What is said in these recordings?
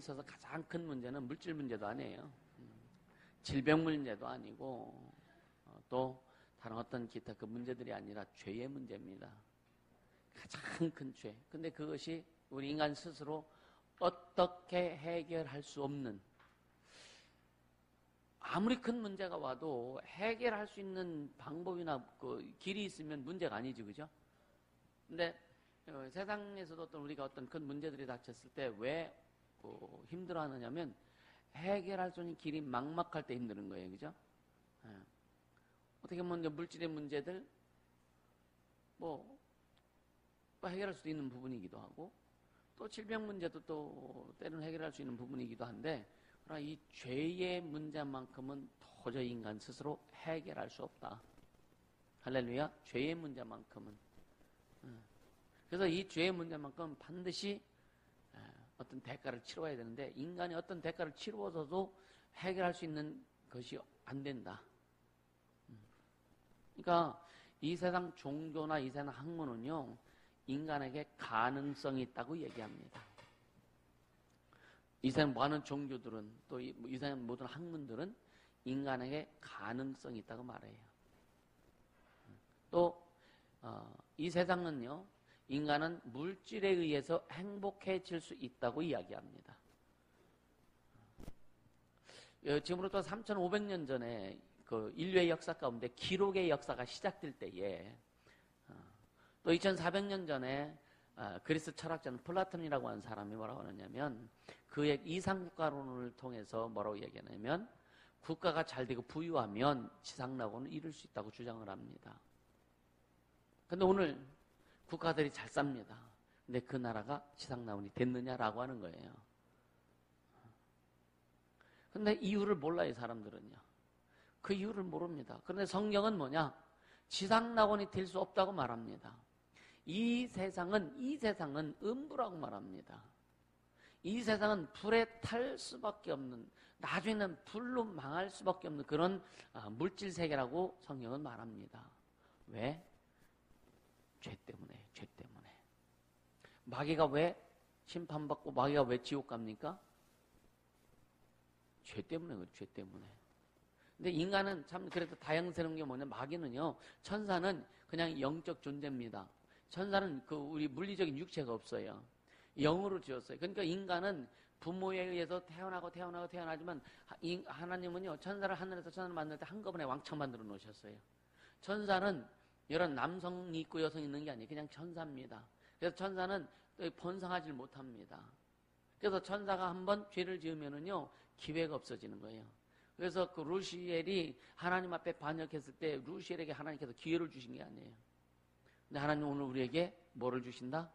있어서 가장 큰 문제는 물질 문제도 아니에요. 질병 문제도 아니고 또 다른 어떤 기타 그 문제들이 아니라 죄의 문제입니다. 가장 큰 죄. 근데 그것이 우리 인간 스스로 어떻게 해결할 수 없는, 아무리 큰 문제가 와도 해결할 수 있는 방법이나 그 길이 있으면 문제가 아니지, 그죠? 근데 세상에서도 어떤 우리가 어떤 큰 문제들이 닥쳤을 때 왜 힘들어 하느냐면 해결할 수 있는 길이 막막할 때 힘드는 거예요, 그죠? 어떻게 보면 물질의 문제들 뭐 해결할 수 있는 부분이기도 하고, 또 질병 문제도 또 때로는 해결할 수 있는 부분이기도 한데, 그러나 이 죄의 문제만큼은 도저히 인간 스스로 해결할 수 없다. 할렐루야. 죄의 문제만큼은. 그래서 이 죄의 문제만큼은 반드시 어떤 대가를 치러야 되는데, 인간이 어떤 대가를 치루어서도 해결할 수 있는 것이 안 된다. 그러니까 이 세상 종교나 이 세상 학문은요, 인간에게 가능성이 있다고 얘기합니다. 이 세상 많은 종교들은, 또 이 세상 모든 학문들은 인간에게 가능성이 있다고 말해요. 또 이 세상은요, 인간은 물질에 의해서 행복해질 수 있다고 이야기합니다. 지금으로부터 3,500년 전에 그 인류의 역사 가운데 기록의 역사가 시작될 때에, 또 2,400년 전에 그리스 철학자는 플라톤이라고 하는 사람이 뭐라고 하느냐면, 그의 이상국가론을 통해서 뭐라고 얘기하냐면, 국가가 잘 되고 부유하면 지상낙원을 이룰 수 있다고 주장을 합니다. 근데 오늘 국가들이 잘 삽니다. 근데 그 나라가 지상낙원이 됐느냐라고 하는 거예요. 근데 이유를 몰라요, 사람들은요. 그 이유를 모릅니다. 그런데 성경은 뭐냐? 지상낙원이 될 수 없다고 말합니다. 이 세상은 음부라고 말합니다. 이 세상은 불에 탈 수밖에 없는, 나중에는 불로 망할 수밖에 없는 그런 물질 세계라고 성경은 말합니다. 왜? 죄 때문에. 마귀가 왜 심판받고 마귀가 왜 지옥 갑니까? 죄 때문에 그래요, 죄 때문에. 근데 인간은 참 그래도 다양스러운 게 뭐냐? 마귀는요, 천사는 그냥 영적 존재입니다. 천사는 그 우리 물리적인 육체가 없어요. 영으로 지었어요. 그러니까 인간은 부모에 의해서 태어나지만 하나님은요, 천사를 하늘에서 천사를 만들 때 한꺼번에 왕창 만들어 놓으셨어요. 천사는 이런 남성이 있고 여성이 있는 게 아니에요. 그냥 천사입니다. 그래서 천사는 번성하지 못합니다. 그래서 천사가 한번 죄를 지으면은요, 기회가 없어지는 거예요. 그래서 그 루시엘이 하나님 앞에 반역했을 때 루시엘에게 하나님께서 기회를 주신 게 아니에요. 근데 하나님 오늘 우리에게 뭐를 주신다?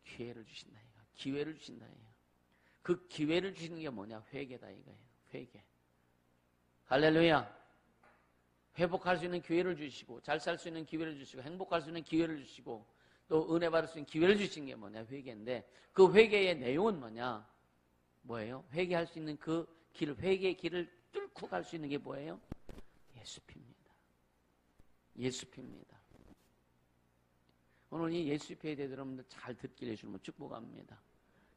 기회를 주신다. 기회를 주신다. 그 기회를 주시는 게 뭐냐? 회개다 이거예요. 회개. 할렐루야. 회복할 수 있는 기회를 주시고, 잘 살 수 있는 기회를 주시고, 행복할 수 있는 기회를 주시고, 또 은혜 받을 수 있는 기회를 주신 게 뭐냐? 회개인데, 그 회개의 내용은 뭐냐? 뭐예요? 회개할 수 있는 그 길, 회개의 길을 뚫고 갈 수 있는 게 뭐예요? 예수피입니다. 예수피입니다. 오늘 이 예수피에 대해 여러분들 잘 듣기를 해주면 축복합니다.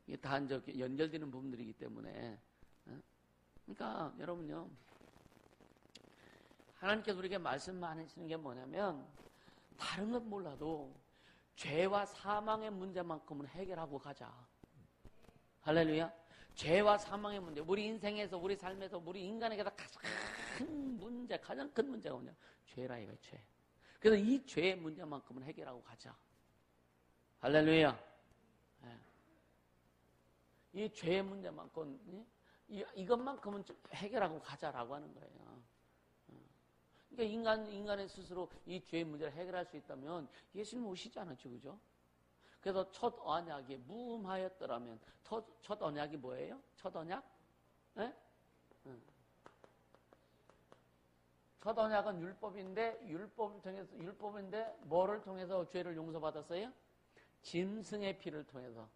이게 다 연결되는 부분들이기 때문에. 그러니까 여러분요, 하나님께서 우리에게 말씀하시는 게 뭐냐면, 다른 건 몰라도 죄와 사망의 문제만큼은 해결하고 가자. 할렐루야. 죄와 사망의 문제, 우리 인생에서, 우리 삶에서, 우리 인간에게서 가장 큰 문제가 뭐냐? 죄라 이거예요, 죄. 그래서 이 죄의 문제만큼은 해결하고 가자. 할렐루야. 이 죄의 문제만큼, 이것만큼은 좀 해결하고 가자라고 하는 거예요. 그러니까 인간의 스스로 이 죄의 문제를 해결할 수 있다면 예수님 오시지 않았죠, 그죠? 그래서 첫 언약이 무음하였더라면, 첫 언약이 뭐예요? 첫 언약? 네? 첫 언약은 율법인데 뭐를 통해서 죄를 용서받았어요? 짐승의 피를 통해서.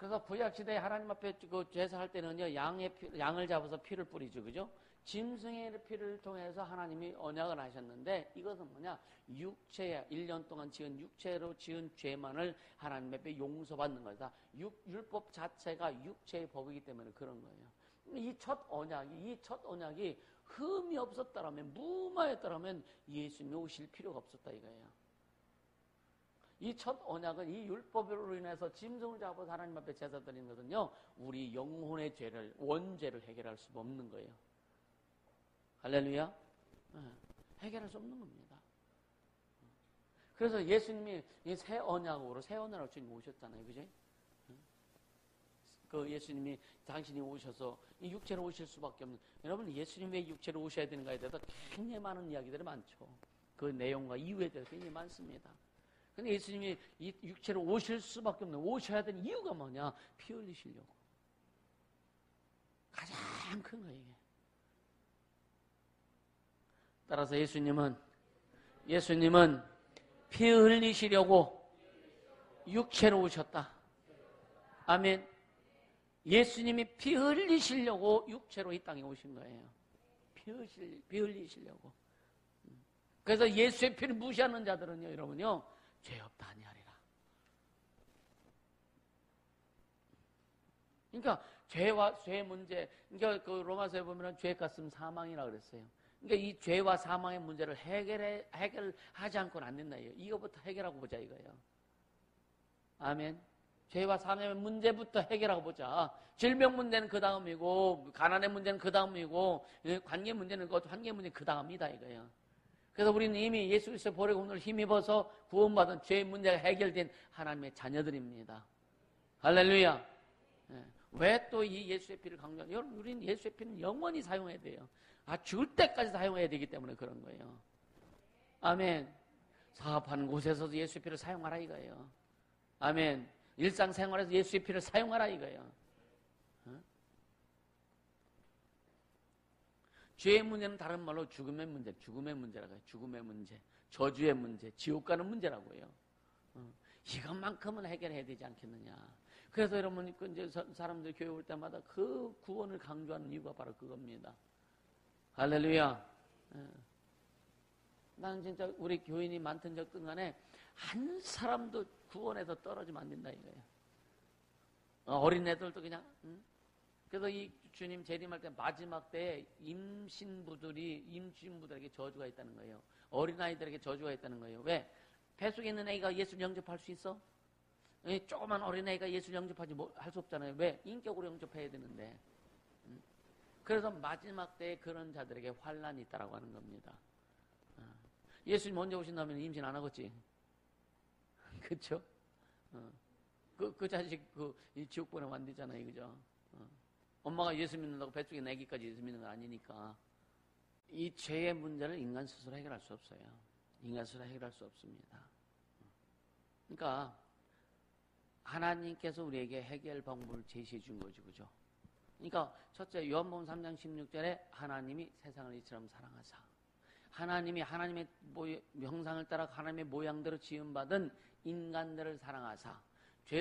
그래서 구약시대에 하나님 앞에 그 제사할 때는요, 양을 잡아서 피를 뿌리죠. 그죠? 짐승의 피를 통해서 하나님이 언약을 하셨는데, 이것은 뭐냐? 육체야. 1년 동안 지은 육체로 지은 죄만을 하나님 앞에 용서받는 거다. 율법 자체가 육체의 법이기 때문에 그런 거예요. 이 첫 언약이 흠이 없었다라면, 무마였다라면 예수님이 오실 필요가 없었다 이거예요. 이 첫 언약은 이 율법으로 인해서 짐승을 잡아서 하나님 앞에 제사 드리는 것은요, 우리 영혼의 죄를, 원죄를 해결할 수 없는 거예요. 할렐루야. 해결할 수 없는 겁니다. 그래서 예수님이 이 새 언약으로 주님 오셨잖아요. 그지? 그 예수님이 당신이 오셔서 이 육체로 오실 수밖에 없는, 여러분 예수님 왜 육체로 오셔야 되는가에 대해서 굉장히 많은 이야기들이 많죠. 그 내용과 이유에 대해서 굉장히 많습니다. 근데 예수님이 이 육체로 오실 수밖에 없는, 오셔야 되는 이유가 뭐냐? 피 흘리시려고. 가장 큰 거예요, 이게. 따라서 예수님은 피 흘리시려고 육체로 오셨다. 아멘. 예수님이 피 흘리시려고 육체로 이 땅에 오신 거예요. 피 흘리시려고. 그래서 예수의 피를 무시하는 자들은요, 여러분요, 죄 없다 아니하리라. 그러니까 죄와 죄 문제, 그러니까 그 로마서에 보면 죄 값은 사망이라 그랬어요. 그러니까 이 죄와 사망의 문제를 해결하지 않고는 안 된다. 이거부터 해결하고 보자 이거예요. 아멘. 죄와 사망의 문제부터 해결하고 보자. 질병 문제는 그 다음이고, 가난의 문제는 그 다음이고, 관계 문제는 그것도 관계 문제는 그 다음이다 이거예요. 그래서 우리는 이미 예수 그리스도 보혈의 공로를 힘입어서 구원받은 죄의 문제가 해결된 하나님의 자녀들입니다. 할렐루야. 왜 또 이 예수의 피를 강조하냐? 여러분, 우리는 예수의 피는 영원히 사용해야 돼요. 죽을 때까지 사용해야 되기 때문에 그런 거예요. 아멘. 사업하는 곳에서도 예수의 피를 사용하라 이거예요. 아멘. 일상생활에서 예수의 피를 사용하라 이거예요. 죄의 문제는 다른 말로 죽음의 문제라고 해요. 죽음의 문제, 저주의 문제, 지옥 가는 문제라고 해요. 이것만큼은 해결해야 되지 않겠느냐. 그래서 여러분, 이제 사람들 교회 올 때마다 그 구원을 강조하는 이유가 바로 그겁니다. 할렐루야. 나는 진짜 우리 교인이 많든 적든 간에 한 사람도 구원에서 떨어지면 안 된다 이거예요. 어린애들도 그냥. 그래서 이 주님 재림할 때 마지막 때에 임신부들에게 저주가 있다는 거예요. 어린아이들에게 저주가 있다는 거예요. 왜? 뱃속에 있는 애가 예수를 영접할 수 있어? 조그만 어린애가 예수를 영접하지 할 수 없잖아요. 왜? 인격으로 영접해야 되는데. 그래서 마지막 때에 그런 자들에게 환난이 있다라고 하는 겁니다. 예수님 언제 오신다면 임신 안 하겠지? 그쵸? 그 자식 이 지옥 보내면 안 되잖아요. 그죠? 엄마가 예수 믿는다고 뱃속에 내기까지 예수 믿는 건 아니니까. 이 죄의 문제를 인간 스스로 해결할 수 없어요. 인간 스스로 해결할 수 없습니다. 그러니까 하나님께서 우리에게 해결 방법을 제시해 준 거죠. 그죠? 그러니까 첫째, 요한복음 3장 16절에 하나님이 세상을 이처럼 사랑하사, 하나님이 하나님의 형상을 따라 하나님의 모양대로 지음받은 인간들을 사랑하사,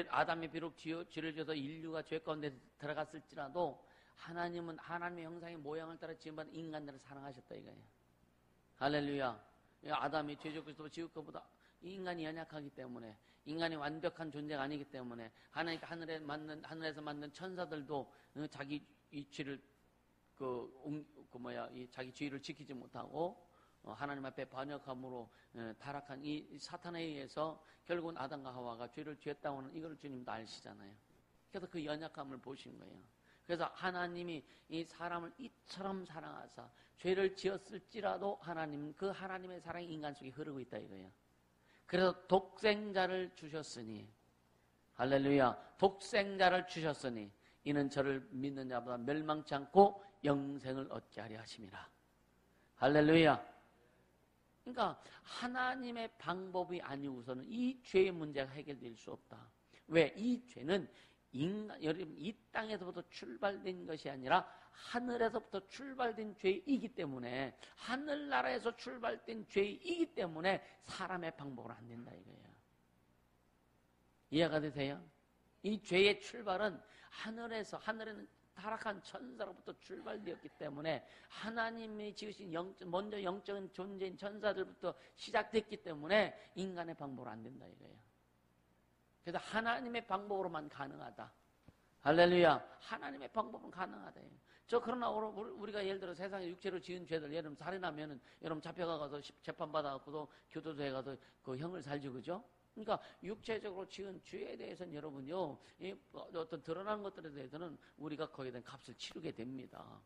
아담이 비록 죄를 지어서 인류가 죄 가운데 들어갔을지라도 하나님은 하나님의 형상의 모양을 따라 지음받은 인간들을 사랑하셨다 이거예요. 할렐루야. 아담이 죄졌고 지을 것보다 인간이 연약하기 때문에, 인간이 완벽한 존재가 아니기 때문에 하늘에서 만든 천사들도 자기 이치를 자기 지위를 지키지 못하고 하나님 앞에 반역함으로 타락한 이 사탄에 의해서 결국은 아담과 하와가 죄를 지었다고 하는 이걸 주님도 아시잖아요. 그래서 그 연약함을 보신 거예요. 그래서 하나님이 이 사람을 이처럼 사랑하사 죄를 지었을지라도 그 하나님의 사랑이 인간 속에 흐르고 있다 이거예요. 그래서 독생자를 주셨으니, 할렐루야, 독생자를 주셨으니 이는 저를 믿는 자보다 멸망치 않고 영생을 얻게 하려 하심이라. 할렐루야. 그러니까 하나님의 방법이 아니고서는 이 죄의 문제가 해결될 수 없다. 왜? 이 죄는 여러분, 이 땅에서부터 출발된 것이 아니라 하늘에서부터 출발된 죄이기 때문에, 하늘나라에서 출발된 죄이기 때문에 사람의 방법은 안 된다 이거예요. 이해가 되세요? 이 죄의 출발은 하늘에는 타락한 천사로부터 출발되었기 때문에 하나님이 지으신 먼저 영적인 존재인 천사들부터 시작됐기 때문에 인간의 방법으로 안 된다 이거예요. 그래서 하나님의 방법으로만 가능하다. 할렐루야. 하나님의 방법은 가능하다. 그러나 우리가 예를 들어 세상에 육체로 지은 죄들, 예를 들면 살인하면은 여러분 잡혀가서 재판받아갖고도 교도소에 가서 그 형을 살지, 그죠? 그러니까 육체적으로 지은 죄에 대해서는 여러분요, 어떤 드러나는 것들에 대해서는 우리가 거기에 대한 값을 치르게 됩니다.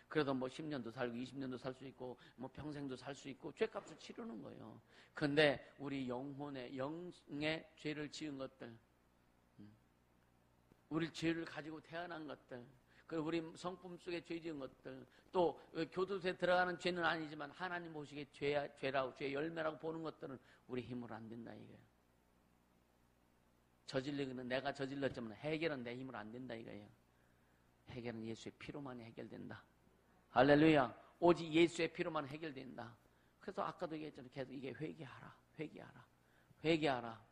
그래도 뭐 10년도 살고 20년도 살 수 있고 뭐 평생도 살 수 있고 죄값을 치르는 거예요. 그런데 우리 영의 죄를 지은 것들, 우리 죄를 가지고 태어난 것들, 그리고 우리 성품 속에 죄 지은 것들, 또 교도소에 들어가는 죄는 아니지만 하나님 보시기에 죄라고, 죄의 열매라고 보는 것들은 우리 힘으로 안 된다 이거예요. 저질리기는 내가 저질렀지만 해결은 내 힘으로 안 된다 이거예요. 해결은 예수의 피로만 해결된다. 할렐루야. 오직 예수의 피로만 해결된다. 그래서 아까도 얘기했잖아요. 계속 이게 회개하라.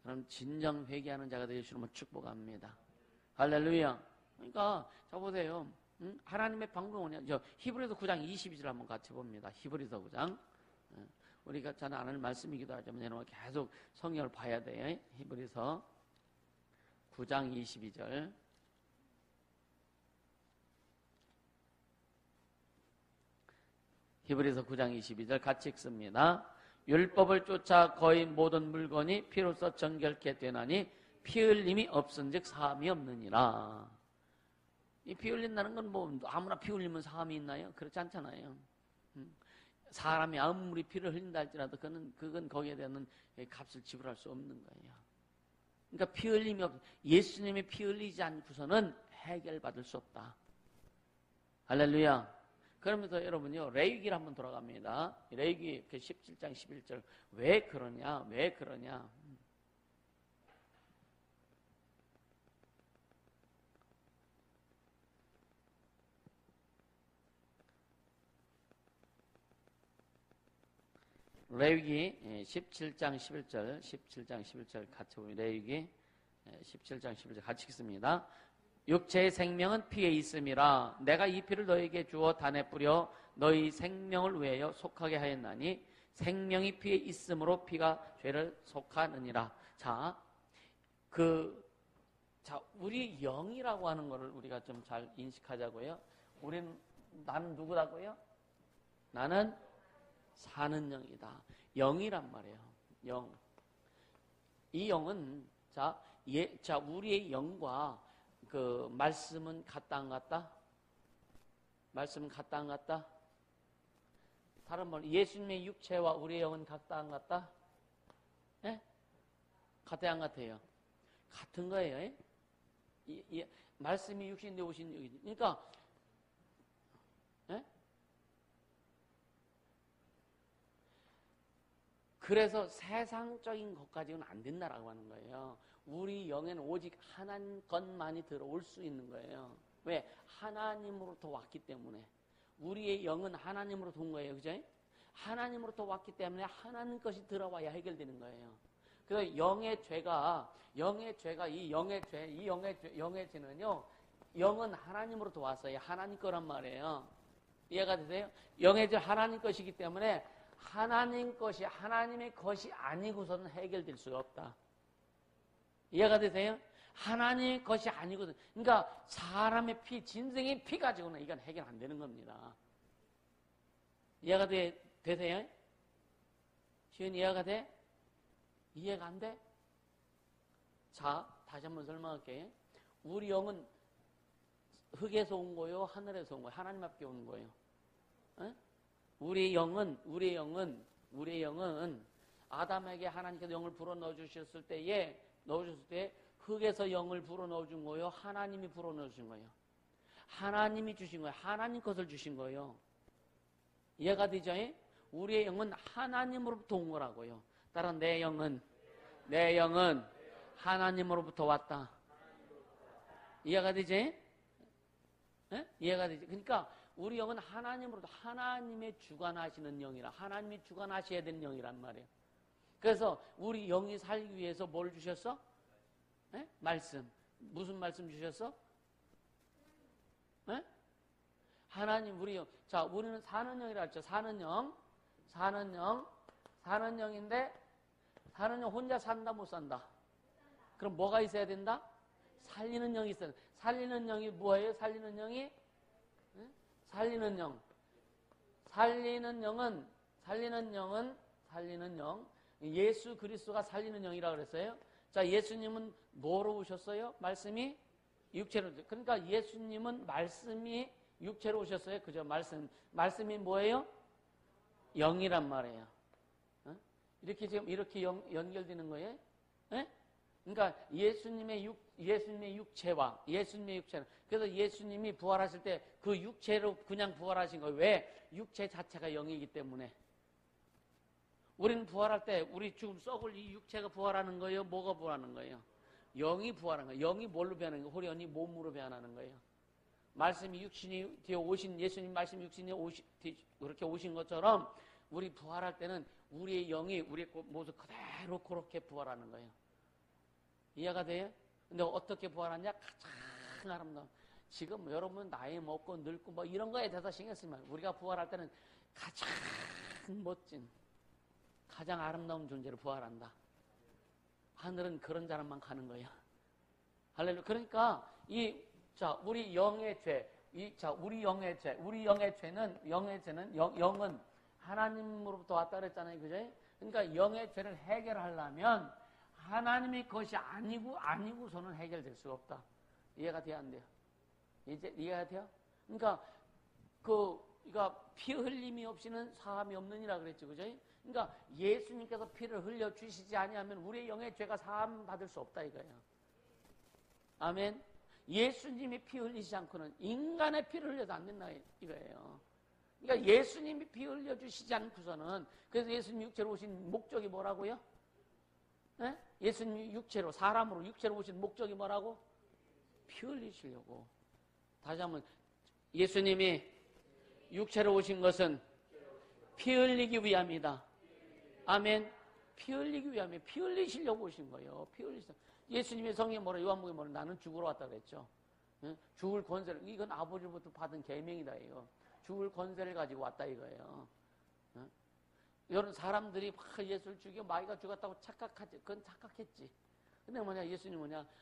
그럼 진정 회개하는 자가 되시면 축복합니다. 할렐루야. 그러니까 자 보세요. 하나님의 방법은 히브리서 9장 22절 한번 같이 봅니다. 히브리서 9장. 우리가 잘 아는 말씀이기도 하지만 여러분 계속 성경을 봐야 돼요. 히브리서 9장 22절. 히브리서 9장 22절 같이 읽습니다. 율법을 쫓아 거의 모든 물건이 피로써 정결케 되나니 피 흘림이 없은즉 사함이 없느니라. 이 피 흘린다는 건 뭐 아무나 피 흘리면 사함이 있나요? 그렇지 않잖아요. 사람이 아무리 피를 흘린다 할지라도 그건 거기에 대한 값을 지불할 수 없는 거예요. 그러니까 피 흘림이 예수님이 피 흘리지 않고서는 해결받을 수 없다. 할렐루야. 그러면서 여러분요, 레위기를 한번 돌아갑니다. 레위기 17장 11절. 왜 그러냐? 레위기 17장 11절 같이 보면 레위기 17장 11절 같이 읽습니다. 육체의 생명은 피에 있음이라 내가 이 피를 너에게 주어 단에 뿌려 너희 생명을 위하여 속하게 하였나니 생명이 피에 있으므로 피가 죄를 속하느니라. 자, 우리 영이라고 하는 것을 우리가 좀 잘 인식하자고요. 나는 누구라고요? 나는 사는 영이다. 영이란 말이에요. 영. 이 영은 우리의 영과 그 말씀은 같다 안 같다? 말씀은 같다 안 같다? 다른 말 예수님의 육체와 우리의 영은 같다 안 같다? 예? 같아요 안 같아요? 같은 거예요. 말씀이 육신인데 오신 영이지. 그러니까 예? 그래서 세상적인 것까지는 안 된다라고 하는 거예요. 우리 영에는 오직 하나님 것만이 들어올 수 있는 거예요. 왜? 하나님으로부터 왔기 때문에. 우리의 영은 하나님으로부터 온 거예요. 그죠? 하나님으로부터 왔기 때문에 하나님 것이 들어와야 해결되는 거예요. 그래서 영의 죄는요, 영은 하나님으로부터 왔어요. 하나님 거란 말이에요. 이해가 되세요? 영의 죄 하나님 것이기 때문에 하나님의 것이 아니고서는 해결될 수가 없다. 이해가 되세요? 하나님의 것이 아니거든. 그러니까 사람의 진생의 피 가지고는 이건 해결 안 되는 겁니다. 이해가 되세요? 시은 이해가 돼? 이해가 안 돼? 자, 다시 한번 설명할게요. 우리 영은 흙에서 온 거요, 하늘에서 온 거요, 하나님 앞에 온 거예요. 에? 우리의 영은 아담에게 하나님께서 영을 불어 넣어주셨을 때 흙에서 영을 불어 넣어준 거예요? 하나님이 불어 넣어준 거예요? 하나님이 주신 거예요? 하나님 것을 주신 거예요? 이해가 되죠? 우리의 영은 하나님으로부터 온 거라고요. 따라 내 영은 하나님으로부터 왔다. 이해가 되지? 이해가 되지? 그러니까 우리 영은 하나님으로부터 하나님의 주관하시는 영이라 하나님이 주관하셔야 되는 영이란 말이에요. 그래서 우리 영이 살기 위해서 뭘 주셨어? 네? 말씀. 무슨 말씀 주셨어? 네? 하나님 우리 영. 자, 우리는 사는 영이라 했죠. 사는 영. 사는 영인데 사는 영 혼자 산다 못 산다? 그럼 뭐가 있어야 된다? 살리는 영이 있어야 된다. 살리는 영이 뭐예요? 살리는 영이? 네? 살리는 영. 살리는 영. 예수 그리스도가 살리는 영이라고 그랬어요. 자, 예수님은 뭐로 오셨어요? 말씀이 육체로. 그러니까 예수님은 말씀이 육체로 오셨어요. 그죠? 말씀이 뭐예요? 영이란 말이에요. 어? 이렇게 지금 이렇게 연결되는 거예요. 네? 그러니까 예수님의 육체와 예수님의 육체는 그래서 예수님이 부활하실 때 그 육체로 그냥 부활하신 거예요. 왜? 육체 자체가 영이기 때문에. 우리는 부활할 때 우리 지금 썩을 이 육체가 부활하는 거예요? 뭐가 부활하는 거예요? 영이 부활하는 거예요. 영이 뭘로 변하는 거예요? 호련히 몸으로 변하는 거예요. 말씀이 육신이 되어 오신 예수님 말씀 육신이 그렇게 오신 것처럼 우리 부활할 때는 우리의 영이 우리의 모습 그대로 그렇게 부활하는 거예요. 이해가 돼요? 근데 어떻게 부활하냐? 가장 아름다운. 지금 여러분 나이 먹고 늙고 뭐 이런 거에 대해서 신경 쓰면 우리가 부활할 때는 가장 멋진 가장 아름다운 존재로 부활한다. 하늘은 그런 사람만 가는 거야. 할렐루야. 그러니까 우리 영의 죄, 우리 영의 죄는 영은 하나님으로부터 왔다 그랬잖아요, 그죠? 그러니까 영의 죄를 해결하려면 하나님의 것이 아니고서는 해결될 수가 없다. 이해가 돼야 안 돼요? 이제 이해가 돼요? 그러니까 피 흘림이 없이는 사함이 없느니라 그랬죠, 그죠? 그러니까 예수님께서 피를 흘려 주시지 아니하면 우리의 영의 죄가 사함 받을 수 없다 이거예요. 아멘. 예수님이 피 흘리지 않고는 인간의 피를 흘려도 안 된다 이거예요. 그러니까 예수님이 피 흘려 주시지 않고서는 그래서 예수님 육체로 오신 목적이 뭐라고요? 네? 예수님이 육체로 사람으로 육체로 오신 목적이 뭐라고? 피 흘리시려고. 다시 한번 예수님이 육체로 오신 것은 피 흘리기 위함이다. 아멘. 피 흘리기 위함에 피 흘리시려고 오신 거예요. 피 흘리시다. 예수님의 성경에 뭐라 요한복음에 뭐라 나는 죽으러 왔다 그랬죠. 응? 죽을 권세를 이건 아버지로부터 받은 계명이다 이거. 죽을 권세를 가지고 왔다 이거예요. 응? 여러분 사람들이 막 예수를 죽여 마귀가 죽었다고 착각하지. 그건 착각했지. 근데 예수님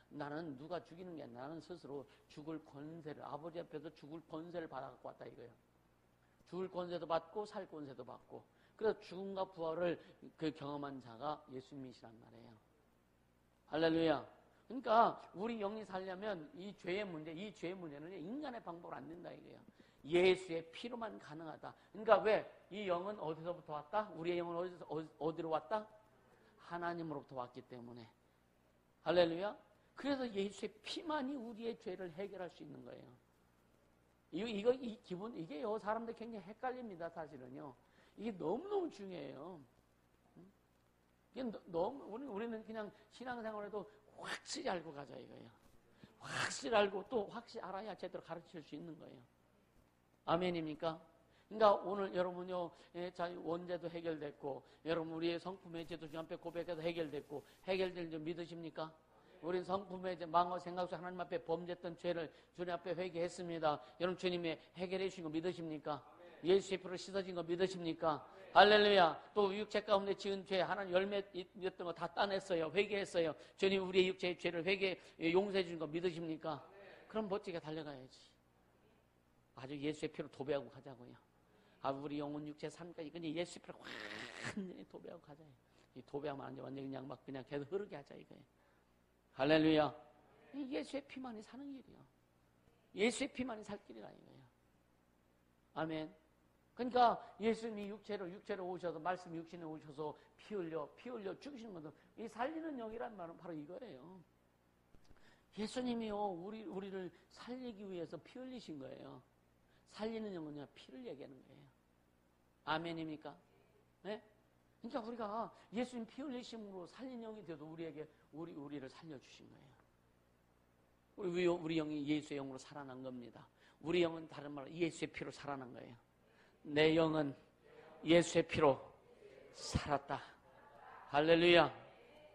나는 누가 죽이는 게 아니라 나는 스스로 죽을 권세를 아버지 앞에서 죽을 권세를 받아갖고 왔다 이거예요. 죽을 권세도 받고 살 권세도 받고 그래서 죽음과 부활을 경험한 자가 예수님이시란 말이에요. 할렐루야. 그러니까 우리 영이 살려면 이 죄의 문제는 인간의 방법으로 안 된다 이거예요. 예수의 피로만 가능하다. 그러니까 왜? 이 영은 어디서부터 왔다? 우리의 영은 어디로 왔다? 하나님으로부터 왔기 때문에. 할렐루야. 그래서 예수의 피만이 우리의 죄를 해결할 수 있는 거예요. 이게요, 사람들 굉장히 헷갈립니다, 사실은요. 이게 너무너무 중요해요. 이게 우리는 그냥 신앙생활에도 확실히 알고 가자, 이거예요. 확실히 알고 또 확실히 알아야 제대로 가르칠 수 있는 거예요. 아멘입니까? 그러니까 오늘 여러분요, 원죄도 해결됐고, 여러분 우리의 성품의 죄도 주님 앞에 고백해서 해결됐고, 해결될 줄 믿으십니까? 우린 성품의 죄, 마음과 생각 속 하나님 앞에 범죄했던 죄를 주님 앞에 회개했습니다. 여러분 주님이 해결해 주신 거 믿으십니까? 예수의 피로 씻어진 거 믿으십니까? 할렐루야. 또 육체 가운데 지은 죄 하나님 열매였던 거 다 따냈어요. 회개했어요. 주님 우리의 육체의 죄를 용서해 주신 거 믿으십니까? 그럼 멋지게 달려가야지. 아주 예수의 피로 도배하고 가자고요. 우리 영혼 육체 삶까지 그냥 예수의 피로 완전히 도배하고 가자요. 이 도배하면 안 돼. 완전히 그냥 계속 흐르게 하자 이거예요. 할렐루야. 예수의 피만이 사는 길이요. 예수의 피만이 살 길이라 이거예요. 아멘. 그러니까 예수님이 육체로 오셔서 말씀 육신에 오셔서 피 흘려 죽이시는 것은 이 살리는 영이란 말은 바로 이거예요. 예수님이요 우리를 살리기 위해서 피 흘리신 거예요. 살리는 영은요 피를 얘기하는 거예요. 아멘입니까? 네? 그러니까 우리가 예수님 피 흘리심으로 살린 영이 돼도 우리를 살려주신 거예요. 우리 영이 예수의 영으로 살아난 겁니다. 우리 영은 다른 말로 예수의 피로 살아난 거예요. 내 영은 예수의 피로 살았다. 할렐루야.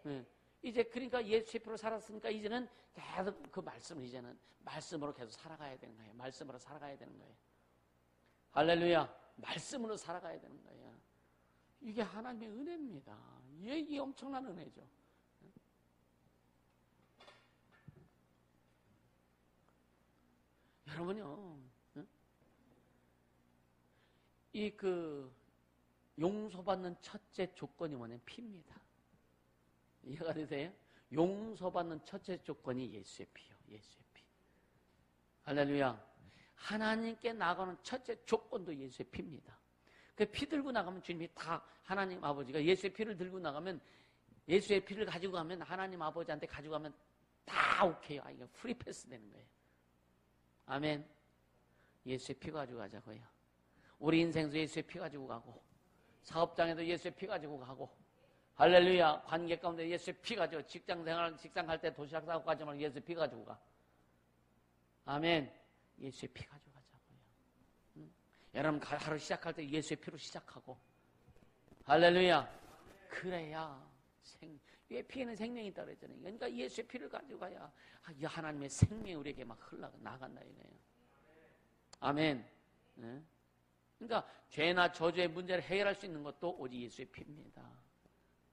네. 이제 그러니까 예수의 피로 살았으니까 이제는 계속 그 말씀을 이제는 말씀으로 계속 살아가야 되는 거예요. 말씀으로 살아가야 되는 거예요. 할렐루야. 말씀으로 살아가야 되는 거예요. 이게 하나님의 은혜입니다. 이게 엄청난 은혜죠. 여러분요, 이 용서받는 첫째 조건이 뭐냐면 피입니다. 이해가 되세요? 용서받는 첫째 조건이 예수의 피요. 예수의 피. 할렐루야. 하나님께 나가는 첫째 조건도 예수의 피입니다. 그 피 들고 나가면 주님이 다 하나님 아버지가 예수의 피를 들고 나가면 예수의 피를 가지고 가면 하나님 아버지한테 가지고 가면 다 오케이요. 이거 프리 패스 되는 거예요. 아멘. 예수의 피 가지고 가자고요. 우리 인생에서 예수의 피 가지고 가고 사업장에도 예수의 피 가지고 가고 할렐루야. 관계 가운데 예수의 피 가지고 직장 갈 때 도시락 싸고 가지 말고 예수의 피 가지고 가. 아멘. 예수의 피 가지고 가자고요. 여러분 하루 시작할 때 예수의 피로 시작하고 할렐루야. 그래야 왜 피에는 생명이 있다고 그랬잖아요. 그러니까 예수의 피를 가지고 가야 이 하나님의 생명이 우리에게 막 흘러나간다 이거예요. 아멘. 네? 그러니까 죄나 저주의 문제를 해결할 수 있는 것도 오직 예수의 피입니다.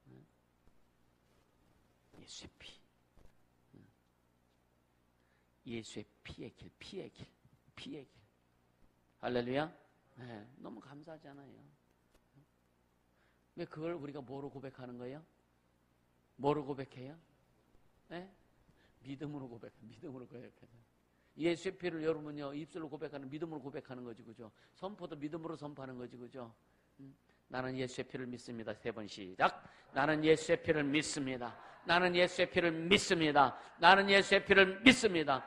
네? 예수의 피. 예수의 피의 길, 피의 길, 피의 길. 할렐루야. 네, 너무 감사하잖아요. 왜 그걸 우리가 뭐로 고백하는 거예요? 뭐로 고백해요? 네? 믿음으로 고백해요. 예수의 피를 여러분요 입술로 고백하는 믿음으로 고백하는 거지, 그죠? 선포도 믿음으로 선포하는 거지, 그죠? 나는 예수의 피를 믿습니다. 3번 시작. 나는 예수의 피를 믿습니다. 나는 예수의 피를 믿습니다. 나는 예수의 피를 믿습니다.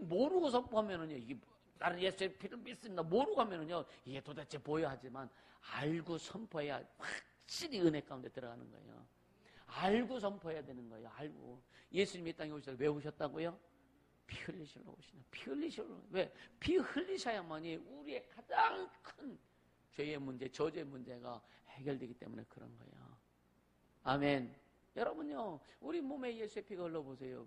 모르고 선포하면은요 이게 나는 예수의 피를 믿습니다. 모르고 하면은요 이게 도대체 보여야지만 알고 선포해야 확실히 은혜 가운데 들어가는 거예요. 알고 선포해야 되는 거예요. 알고 예수님이 이 땅에 오셔서 왜 오셨다고요? 피 흘리시려고 오시냐. 피 흘리시려고. 왜? 피 흘리셔야만이 우리의 가장 큰 죄의 문제, 저주의 문제가 해결되기 때문에 그런 거예요. 아멘. 여러분요, 우리 몸에 예수의 피가 흘러보세요.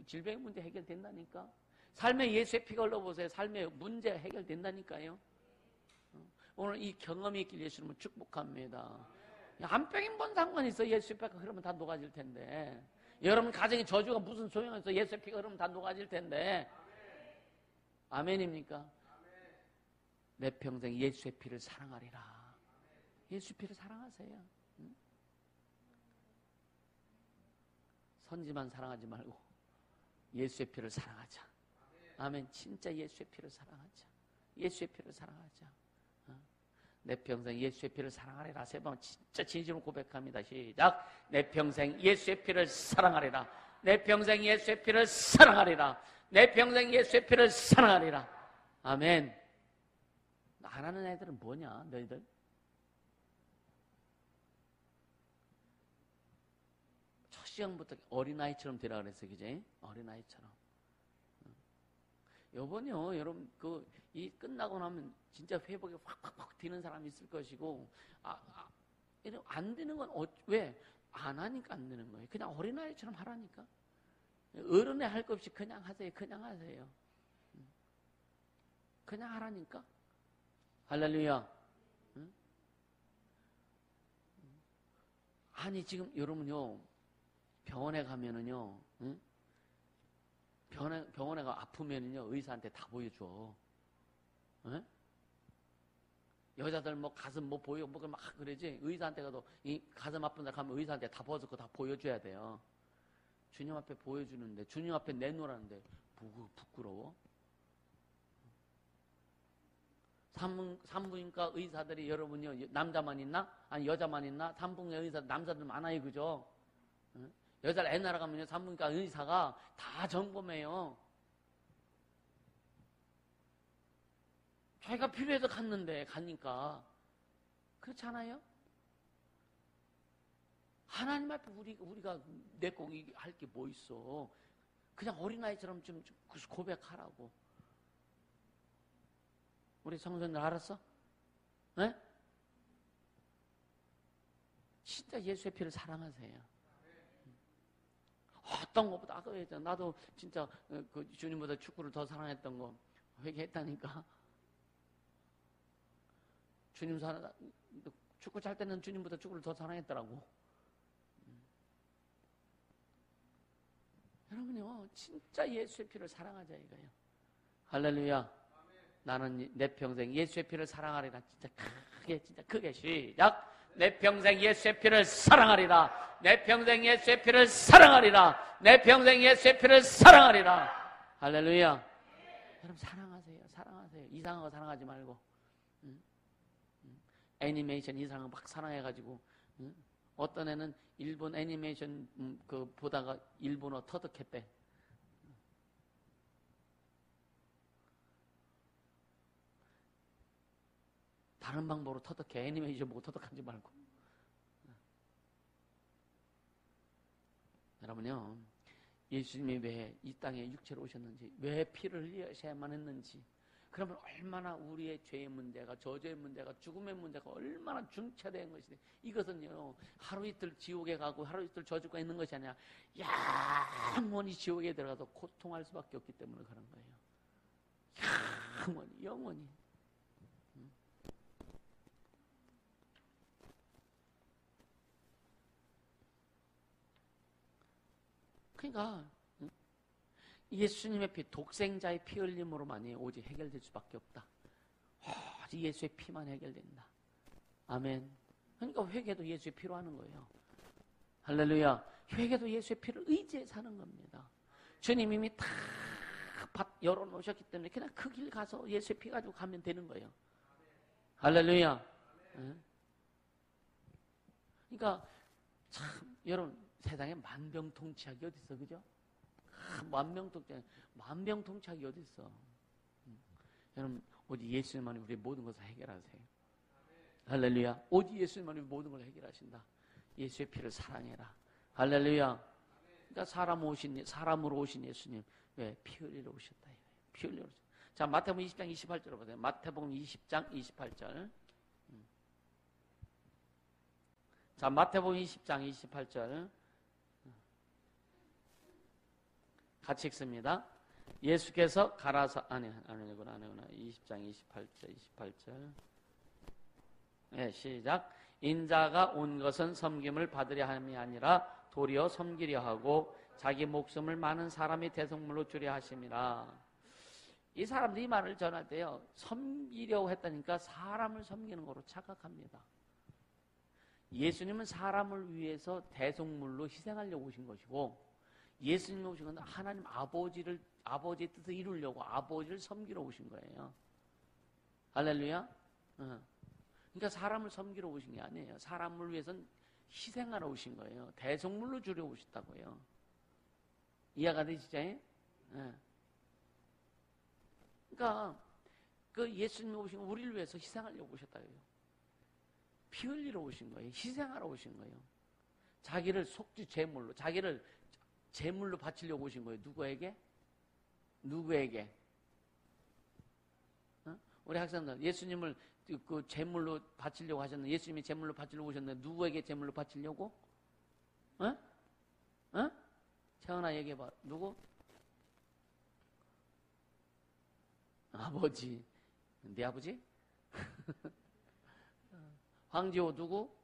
질병의 문제 해결된다니까. 삶에 예수의 피가 흘러보세요. 삶의 문제 해결된다니까요. 오늘 이 경험이 있길 예수님은 축복합니다. 한 병인 뭔 상관이 있어. 예수의 피가 흐르면 다 녹아질 텐데. 여러분 가정의 저주가 무슨 소용이 있어. 예수의 피가 흐르면 다 녹아질 텐데. 아멘입니까? 내 평생 예수의 피를 사랑하리라. 예수의 피를 사랑하세요. 응? 선지만 사랑하지 말고 예수의 피를 사랑하자. 아멘. 진짜 예수의 피를 사랑하자. 예수의 피를 사랑하자. 내 평생 예수의 피를 사랑하리라. 3번 진짜 진심으로 고백합니다. 시작. 내 평생 예수의 피를 사랑하리라. 내 평생 예수의 피를 사랑하리라. 내 평생 예수의 피를 사랑하리라. 아멘. 안 하는 애들은 뭐냐, 너희들? 첫 시간부터 어린아이처럼 되라 그랬어, 그지? 어린아이처럼. 요번요, 여러분, 이 끝나고 나면 진짜 회복이 확 되는 사람이 있을 것이고, 안 되는 건, 왜? 안 하니까 안 되는 거예요. 그냥 어린아이처럼 하라니까. 어른에 할 것 없이 그냥 하세요. 그냥 하세요. 그냥 하라니까. 할렐루야. 응? 아니, 지금 여러분요, 병원에 가면은요, 응? 병원에 가 아프면은요, 의사한테 다 보여줘. 응? 여자들 가슴 보여, 막 그러지? 의사한테 가도 이 가슴 아픈 데 가면 의사한테 다 벗고 다 보여줘야 돼요. 주님 앞에 보여주는데, 주님 앞에 내놓으라는데, 부끄러워? 산부인과 의사들이 여러분요, 남자만 있나? 아니, 여자만 있나? 산부인과 의사, 남자들 많아요, 그죠? 응? 여자를 애 날아가면요, 산부인과 의사가 다 전범해요. 자기가 필요해서 가니까. 그렇지 않아요? 하나님 앞에 우리가 내 꼭 할 게 뭐 있어. 그냥 어린아이처럼 좀 고백하라고. 우리 성도들 알았어? 네? 진짜 예수의 피를 사랑하세요. 어떤 것보다 아까 얘기했잖아. 나도 진짜 그 주님보다 축구를 더 사랑했던 거 회개했다니까. 주님 사랑, 축구 잘 때는 주님보다 축구를 더 사랑했더라고. 여러분요, 진짜 예수의 피를 사랑하자 이거예요. 할렐루야. 나는 내 평생 예수의 피를 사랑하리라. 진짜 크게 시작. 내 평생 예수의 피를 사랑하리라. 내 평생 예수의 피를 사랑하리라. 내 평생 예수의 피를 사랑하리라. 할렐루야. 여러분 사랑하세요. 사랑하세요. 이상한 거 사랑하지 말고. 애니메이션 이상한 거 막 사랑해가지고. 어떤 애는 일본 애니메이션 그 보다가 일본어 터득했대. 다른 방법으로 터득해. 애니메이션 보고 터득하지 말고. 여러분요, 예수님이 왜 이 땅에 육체로 오셨는지, 왜 피를 흘리셔야만 했는지, 그러면 얼마나 우리의 죄의 문제가, 저주의 문제가, 죽음의 문제가 얼마나 중차대한 것이지. 이것은요, 하루 이틀 지옥에 가고 하루 이틀 저주가 있는 것이 아니라 영원히 지옥에 들어가서 고통할 수밖에 없기 때문에 그런 거예요. 영원히. 그러니까 예수님의 피, 독생자의 피 흘림으로만이 오직 해결될 수밖에 없다. 오직 예수의 피만 해결된다. 아멘. 그러니까 회개도 예수의 피로 하는 거예요. 할렐루야. 회개도 예수의 피를 의지해 사는 겁니다. 주님 이미 다 밭 열어놓으셨기 때문에 그냥 그 길 가서 예수의 피 가지고 가면 되는 거예요. 할렐루야. 그러니까 참 여러분 세상에 만병통치약이 어디 있어, 그죠? 만병통치약이 어디 있어? 여러분 오직 예수님만이 우리의 모든 것을 해결하세요. 할렐루야. 오직 예수님만이 모든 걸 해결하신다. 예수의 피를 사랑해라. 할렐루야. 그러니까 사람으로 오신 예수님 왜 피 흘리러 오셨다. 피 흘리러 오셨다. 자, 마태복음 20장 28절로 보세요. 마태복음 20장 28절. 자, 마태복음 20장 28절. 같이 읽습니다. 예수께서 가라사 아니구나. 20장 28절. 네, 시작. 인자가 온 것은 섬김을 받으려 함이 아니라 도리어 섬기려 하고 자기 목숨을 많은 사람이 대속물로 주려 하심이라. 이 사람들이 이 말을 전할 때요, 섬기려고 했다니까 사람을 섬기는 거로 착각합니다. 예수님은 사람을 위해서 대속물로 희생하려고 오신 것이고, 예수님이 오신 건 하나님 아버지의 뜻을 이루려고 아버지를 섬기러 오신 거예요. 할렐루야. 그러니까 사람을 섬기러 오신 게 아니에요. 사람을 위해서는 희생하러 오신 거예요. 대속물로 주려 오셨다고요. 이해가 되시죠? 그러니까 그 예수님이 오신 건 우리를 위해서 희생하려고 오셨다고요. 피 흘리러 오신 거예요. 희생하러 오신 거예요. 자기를 속죄 제물로, 자기를 제물로 바치려고 오신 거예요. 누구에게? 우리 학생들, 예수님을 그 제물로 바치려고 하셨는데, 예수님이 제물로 바치려고 오셨는데, 누구에게 제물로 바치려고? 채원아 얘기해봐. 누구? 아버지. 네 아버지? 황지호 누구?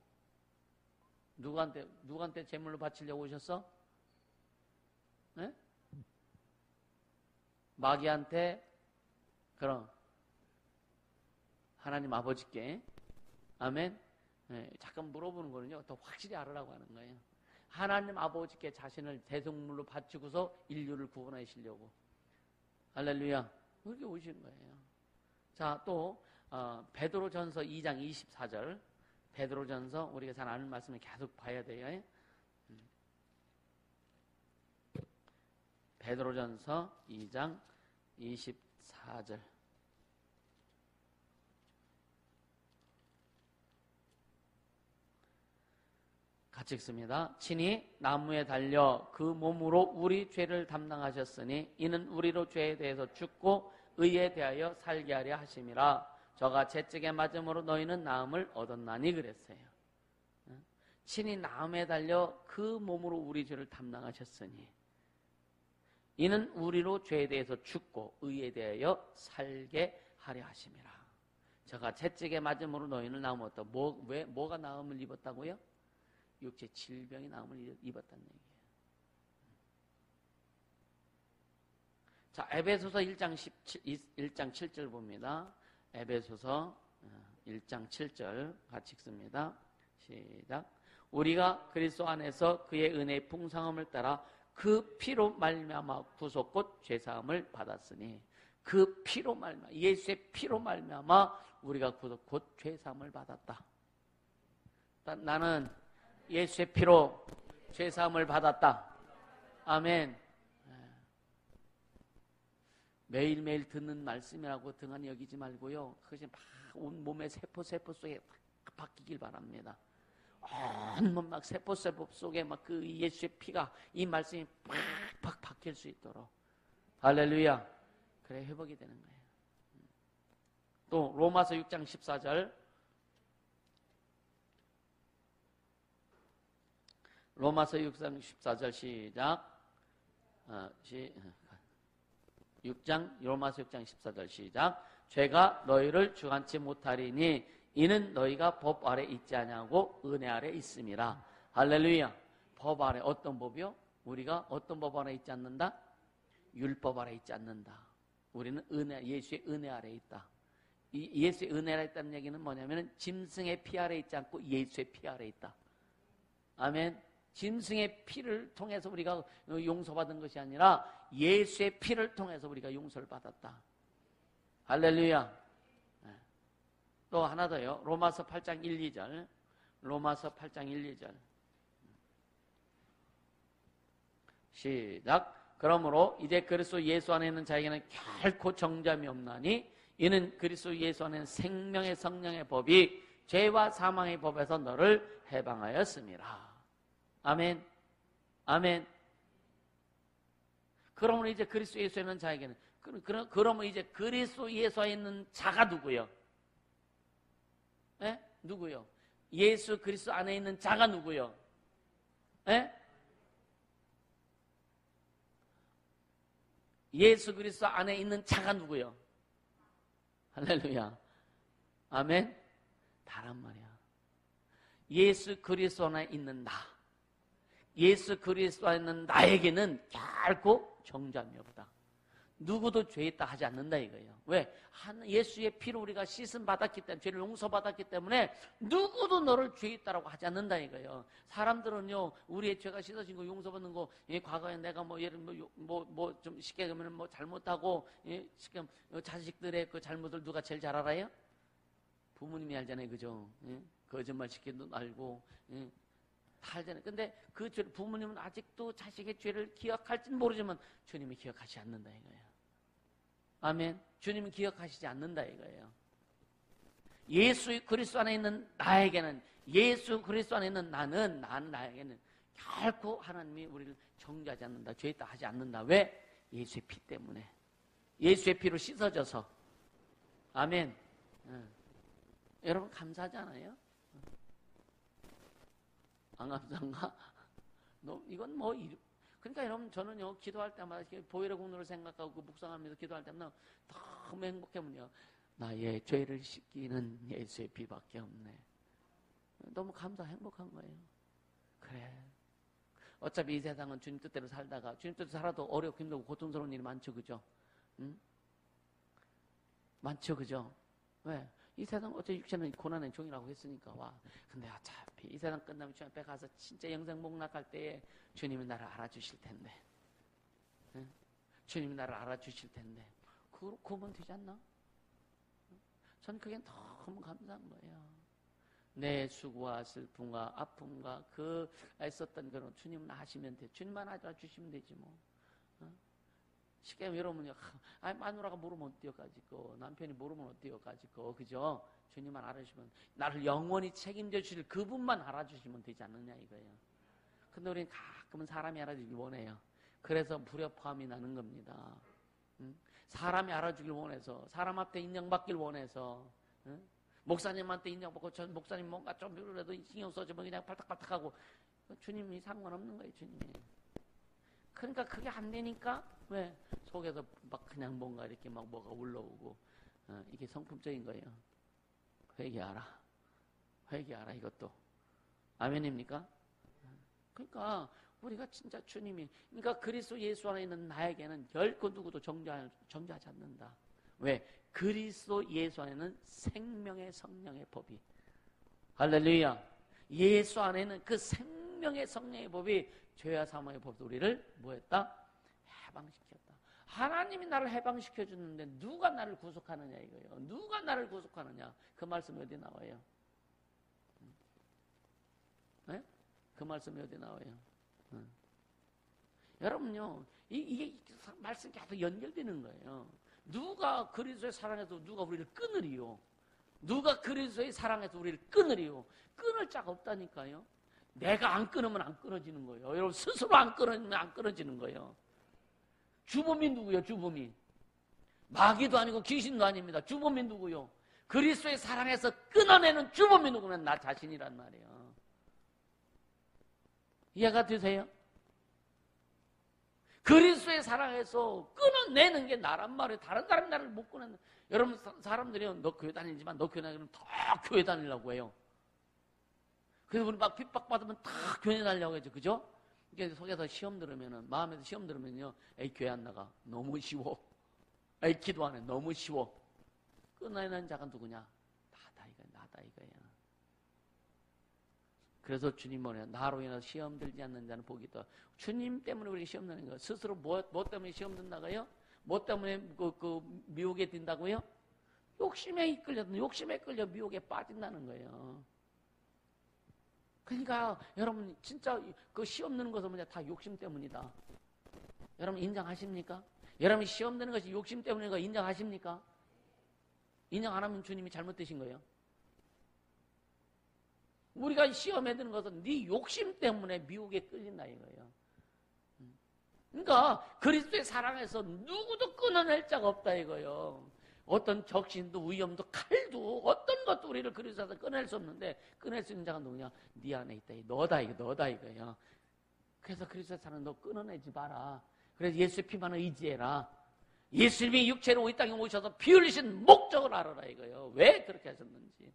누구한테 제물로 바치려고 오셨어? 네? 마귀한테? 그럼 하나님 아버지께. 아멘. 네, 잠깐 물어보는 거는요, 더 확실히 알으라고 하는 거예요. 하나님 아버지께 자신을 대속물로 바치고서 인류를 구원하시려고. 할렐루야. 그렇게 오신 거예요. 자, 또 베드로전서 2장 24절. 베드로전서 우리가 잘 아는 말씀을 계속 봐야 돼요. 베드로전서 2장 24절. 같이 읽습니다. 친히 나무에 달려 그 몸으로 우리 죄를 담당하셨으니 이는 우리로 죄에 대해서 죽고 의에 대하여 살게 하려 하심이라. 저가 채찍에 맞음으로 너희는 나음을 얻었나니 그랬어요. 친히 나음에 달려 그 몸으로 우리 죄를 담당하셨으니 이는 우리로 죄에 대해서 죽고 의에 대하여 살게 하려 하심이라. 저가 채찍에 맞음으로 너희는 나음었다. 뭐가 나음을 입었다고요? 육체 질병이 나음을 입었다는 얘기예요. 자, 에베소서 1장 7절 봅니다. 에베소서 1장 7절 같이 읽습니다. 시작. 우리가 그리스도 안에서 그의 은혜의 풍성함을 따라 그 피로 말미암아 구속 곧 죄사함을 받았으니 그 피로 말미암아 예수의 피로 말미암아 우리가 구속 곧 죄사함을 받았다. 나는 예수의 피로 죄사함을 받았다. 아멘. 매일매일 듣는 말씀이라고 등한히 여기지 말고요. 그것이 막 온 몸의 세포 속에 바뀌길 바랍니다. 온몸 막 세포 속에 막 그 예수의 피가 이 말씀이 팍팍 바뀔 수 있도록. 할렐루야. 그래 회복이 되는 거예요. 또 로마서 6장 14절. 로마서 6장 14절 시작. 로마서 6장 14절 시작. 죄가 너희를 주관치 못하리니 이는 너희가 법 아래 있지 아니하고 은혜 아래 있음이라. 할렐루야. 법 아래 어떤 법이요? 우리가 어떤 법 아래 있지 않는다? 율법 아래 있지 않는다. 우리는 예수의 은혜 아래 있다. 이 예수의 은혜 아래 있다는 얘기는 뭐냐면 짐승의 피 아래 있지 않고 예수의 피 아래 있다. 아멘. 짐승의 피를 통해서 우리가 용서받은 것이 아니라 예수의 피를 통해서 우리가 용서를 받았다. 할렐루야. 또 하나 더요. 로마서 8장 1, 2절. 로마서 8장 1, 2절. 시작. 그러므로 이제 그리스도 예수 안에 있는 자에게는 결코 정죄함이 없나니 이는 그리스도 예수 안에 있는 생명의 성령의 법이 죄와 사망의 법에서 너를 해방하였음이라. 아멘. 아멘. 그러면 이제 그리스도 예수에 있는 자에게는 그러면 이제 그리스도 예수에 있는 자가 누구요? 예? 누구요? 예수 그리스도 안에 있는 자가 누구요? 예? 예수 그리스도 안에 있는 자가 누구요? 할렐루야. 아멘. 다란 말이야. 예수 그리스도 안에 있는 나. 예수 그리스도 안에 있는 나에게는 결코 정죄함이 없다. 누구도 죄 있다 하지 않는다 이거예요. 왜? 예수의 피로 우리가 씻음 받았기 때문에, 죄를 용서받았기 때문에 누구도 너를 죄 있다라고 하지 않는다 이거예요. 사람들은요, 우리의 죄가 씻어진 거 용서받는 거, 과거에 내가 예를 좀 쉽게 그러면 잘못하고, 쉽게 자식들의 그 잘못을 누가 제일 잘 알아요? 부모님이 알잖아요, 그죠? 거짓말 시키도 알고, 다 알잖아요. 근데 그 죄를 부모님은 아직도 자식의 죄를 기억할지는 모르지만 주님이 기억하지 않는다 이거예요. 아멘. 주님은 기억하시지 않는다 이거예요. 예수 그리스도 안에 있는 나에게는, 예수 그리스도 안에 있는 나에게는 결코 하나님이 우리를 정죄하지 않는다, 죄 있다 하지 않는다. 왜? 예수의 피 때문에. 예수의 피로 씻어져서. 아멘. 여러분 감사하지 않아요? 안 감사한가? 이건 그러니까 여러분 저는요 기도할 때마다 보혈의 공로를 생각하고 묵상하면서 기도할 때마다 너무 행복해면요 나의 죄를 씻기는 예수의 피밖에 없네. 너무 행복한 거예요. 그래. 어차피 이 세상은 주님 뜻대로 살다가 주님 뜻대로 살아도 어렵고 힘들고 고통스러운 일이 많죠, 그죠? 응? 많죠, 그죠? 왜? 이 세상 어차피 육체는 고난의 종이라고 했으니까 와. 근데 어차피 이 세상 끝나면 주님 앞에 가서 진짜 영생 복락할 때에 주님이 나를 알아주실 텐데, 응? 주님이 나를 알아주실 텐데, 그러면 되지 않나? 전 그게 너무 감사한 거예요. 내 수고와 슬픔과 아픔과 애썼던 그런 주님은 아시면 돼. 주님만 알아주시면 되지 뭐. 쉽게 여러분요, 마누라가 모르면 어때요가지고, 남편이 모르면 어때요가지고, 그죠? 주님만 알아주시면, 나를 영원히 책임져 주실 그분만 알아주시면 되지 않느냐 이거예요. 근데 우리는 가끔은 사람이 알아주길 원해요. 그래서 불협화음이 나는 겁니다. 사람이 알아주길 원해서, 사람 앞에 인정받길 원해서, 목사님한테 인정받고 전 목사님 뭔가 좀 그래도 신경 써주면 그냥 발탁발탁하고 주님이 상관없는 거예요. 주님이. 그러니까 그게 안 되니까 왜 속에서 막 그냥 뭔가 이렇게 막 뭐가 올라오고 이게 성품적인 거예요. 회개하라 이것도. 아멘입니까? 그러니까 우리가 진짜 주님이 그러니까 그리스도 예수 안에 있는 나에게는 결코 누구도 정죄하지 않는다. 왜? 그리스도 예수 안에는 생명의 성령의 법이 할렐루야. 예수 안에는 그 생명의 성령의 법이 죄와 사망의 법도 우리를 뭐했다? 해방시켰다. 하나님이 나를 해방시켜 주는데 누가 나를 구속하느냐 이거예요. 누가 나를 구속하느냐. 그 말씀이 어디 나와요? 네? 그 말씀이 어디 나와요? 여러분요, 이게 말씀이 계속 연결되는 거예요. 누가 그리스도의 사랑에서 누가 우리를 끊으리요? 누가 그리스도의 사랑에서 우리를 끊으리요? 끊을 자가 없다니까요. 내가 안 끊으면 안 끊어지는 거예요. 여러분 스스로 안 끊으면 안 끊어지는 거예요. 주범이 누구요? 주범이 마귀도 아니고 귀신도 아닙니다. 주범이 누구요? 그리스도의 사랑에서 끊어내는 주범이 누구면 나 자신이란 말이에요. 이해가 되세요? 그리스도의 사랑에서 끊어내는 게 나란 말이에요. 다른 사람이 나를 못 끊어내. 여러분 사람들이 너 교회 다니지만 너 교회 다니면 다 교회 다니려고 해요. 그래서 우리 막 핍박받으면 다 교회 다니려고 하죠. 그죠? 이게 속에서 시험 들으면은, 마음에서 시험 들으면요. 에이, 교회 안 나가. 너무 쉬워. 에이, 기도 안 해. 너무 쉬워. 끊어내는 자가 누구냐? 나다 이거야. 그래서 주님 뭐냐? 나로 인해서 시험 들지 않는 자는 복이 있다. 주님 때문에 우리 시험 드는 거예요. 스스로 뭐 때문에 시험 든다고요? 뭐 때문에 그 미혹에 든다고요? 욕심에 끌려 미혹에 빠진다는 거예요. 그러니까 여러분 진짜 그 시험 드는 것은 뭐냐? 다 욕심 때문이다. 여러분 인정하십니까? 여러분 시험 드는 것이 욕심 때문인 거 인정하십니까? 인정 안 하면 주님이 잘못되신 거예요. 우리가 시험에 드는 것은 네 욕심 때문에 미혹에 끌린다 이거예요. 그러니까 그리스도의 사랑에서 누구도 끊어낼 자가 없다 이거예요. 어떤 적신도 위험도 칼도 어떤 것도 우리를 그리스도에서 끊어낼 수 없는데 끊을 수 있는 자가 누구냐? 네 안에 있다. 너다 이거예요. 그래서 그리스도의 사랑 너 끊어내지 마라. 그래서 예수의 피만 의지해라. 예수님이 육체로 이 땅에 오셔서 피 흘리신 목적을 알아라 이거예요. 왜 그렇게 하셨는지.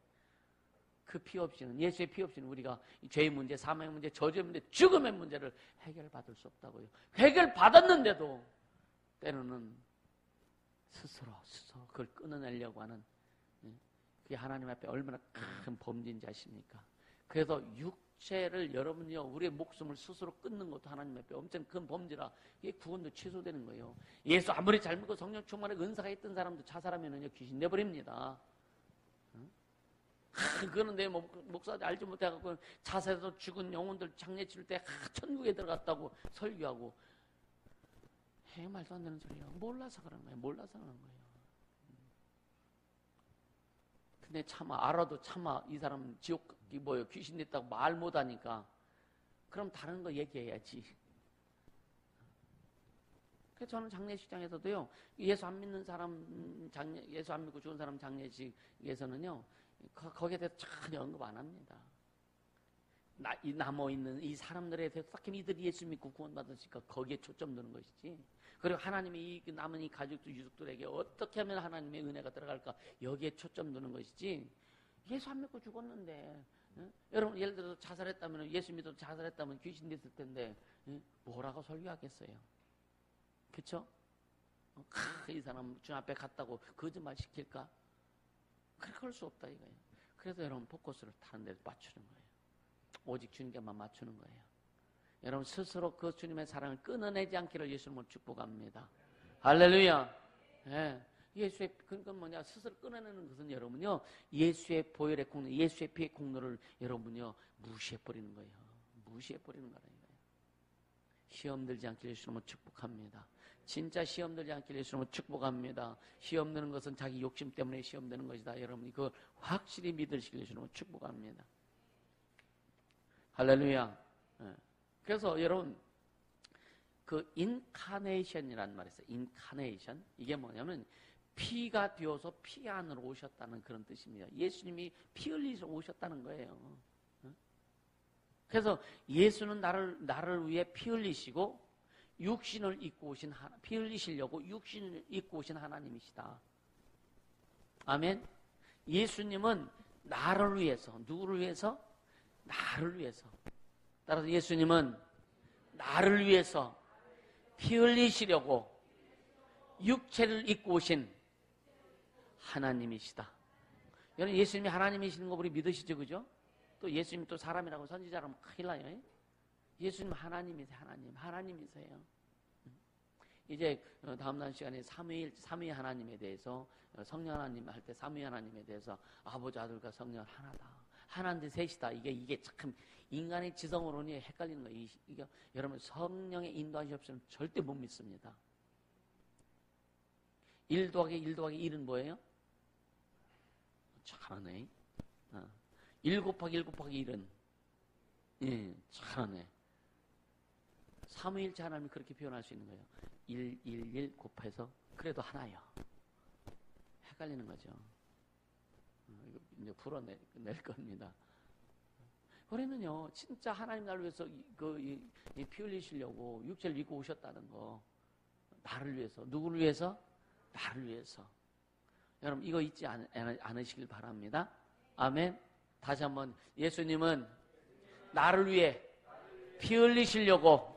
그 피 없이는, 예수의 피 없이는 우리가 죄의 문제, 사망의 문제, 저주의 문제, 죽음의 문제를 해결받을 수 없다고요. 해결받았는데도 때로는 스스로 그걸 끊어내려고 하는, 그게 하나님 앞에 얼마나 큰 범죄인지 아십니까? 그래서 육체를 여러분이요, 우리의 목숨을 스스로 끊는 것도 하나님 앞에 엄청 큰 범죄라 이게 구원도 취소되는 거예요. 예수 아무리 잘 믿고 성령 충만의 은사가 있던 사람도 자살하면은요 귀신 내버립니다. 그런데 목사 알지 못해갖고 자살해서 죽은 영혼들 장례 치를 때 천국에 들어갔다고 설교하고 말도 안 되는 소리예요. 몰라서 그런 거예요. 근데 알아도 이 사람 지옥이 뭐예요? 귀신 됐다고 말 못하니까 그럼 다른 거 얘기해야지. 그래서 저는 장례식장에서도요, 예수 안 믿는 사람 예수 안 믿고 죽은 사람 장례식에서는요, 거기에 대해서 전혀 언급 안 합니다. 이 남아있는 이 사람들에 대해서 딱 이들이 예수 믿고 구원받으니까 거기에 초점 두는 것이지. 그리고 하나님이 이 남은 이 가족들, 유족들에게 어떻게 하면 하나님의 은혜가 들어갈까, 여기에 초점 두는 것이지. 예수 안 믿고 죽었는데, 여러분 예를 들어서 자살했다면, 예수 믿어서 자살했다면 귀신 됐을 텐데 뭐라고 설교하겠어요? 그쵸? 이 사람 주님 앞에 갔다고 거짓말 시킬까? 그럴 수 없다 이거예요. 그래서 여러분 포커스를 다른 데 맞추는 거예요. 오직 주님께만 맞추는 거예요. 여러분 스스로 그 주님의 사랑을 끊어내지 않기를 예수님으로 축복합니다. 할렐루야. 예. 예수의 그건 뭐냐? 스스로 끊어내는 것은 여러분요, 예수의 보혈의 공로, 예수의 피의 공로를 여러분요 무시해 버리는 거예요. 무시해 버리는 거예요. 시험 들지 않기를 예수님으로 축복합니다. 진짜 시험 들지 않기를 예수님으로 축복합니다. 시험 드는 것은 자기 욕심 때문에 시험 드는 것이다. 여러분이 그걸 확실히 믿으시길 예수님으로 축복합니다. 할렐루야. 그래서 여러분 그 인카네이션이라는 말이 있어요. 인카네이션. 이게 뭐냐면 피가 되어서 피 안으로 오셨다는 그런 뜻입니다. 예수님이 피 흘리셔 오셨다는 거예요. 그래서 예수는 나를 위해 피 흘리시고 육신을 입고 오신 피 흘리시려고 육신을 입고 오신 하나님이시다. 아멘. 예수님은 나를 위해서, 누구를 위해서? 나를 위해서. 따라서 예수님은 나를 위해서 피 흘리시려고 육체를 입고 오신 하나님이시다. 여러분, 예수님이 하나님이시는 거 우리 믿으시죠? 그죠? 또 예수님이 또 사람이라고 선지자라면 큰일 나요. 예수님 하나님이세요. 하나님이세요. 이제 다음 시간에 삼위 하나님에 대해서, 성령 하나님 할 때 삼위 하나님에 대해서 아버지, 아들과 성령 하나다, 하나인데 셋이다. 이게 참 인간의 지성으로는 헷갈리는 거예요. 이게 여러분, 성령의 인도하심 없이는 절대 못 믿습니다. 1 더하기 1 더하기 1은 뭐예요? 잘하네. 1 곱하기 1 곱하기 1은, 예, 잘하네. 삼위일체 하나님이 그렇게 표현할 수 있는 거예요. 1 곱해서 그래도 하나요. 헷갈리는 거죠. 이거 이제 풀어낼 겁니다. 우리는요, 진짜 하나님 나를 위해서 피 흘리시려고 육체를 입고 오셨다는 거. 나를 위해서. 누구를 위해서? 나를 위해서. 여러분, 이거 잊지 않으시길 바랍니다. 아멘. 다시 한번, 예수님은 나를 위해 피 흘리시려고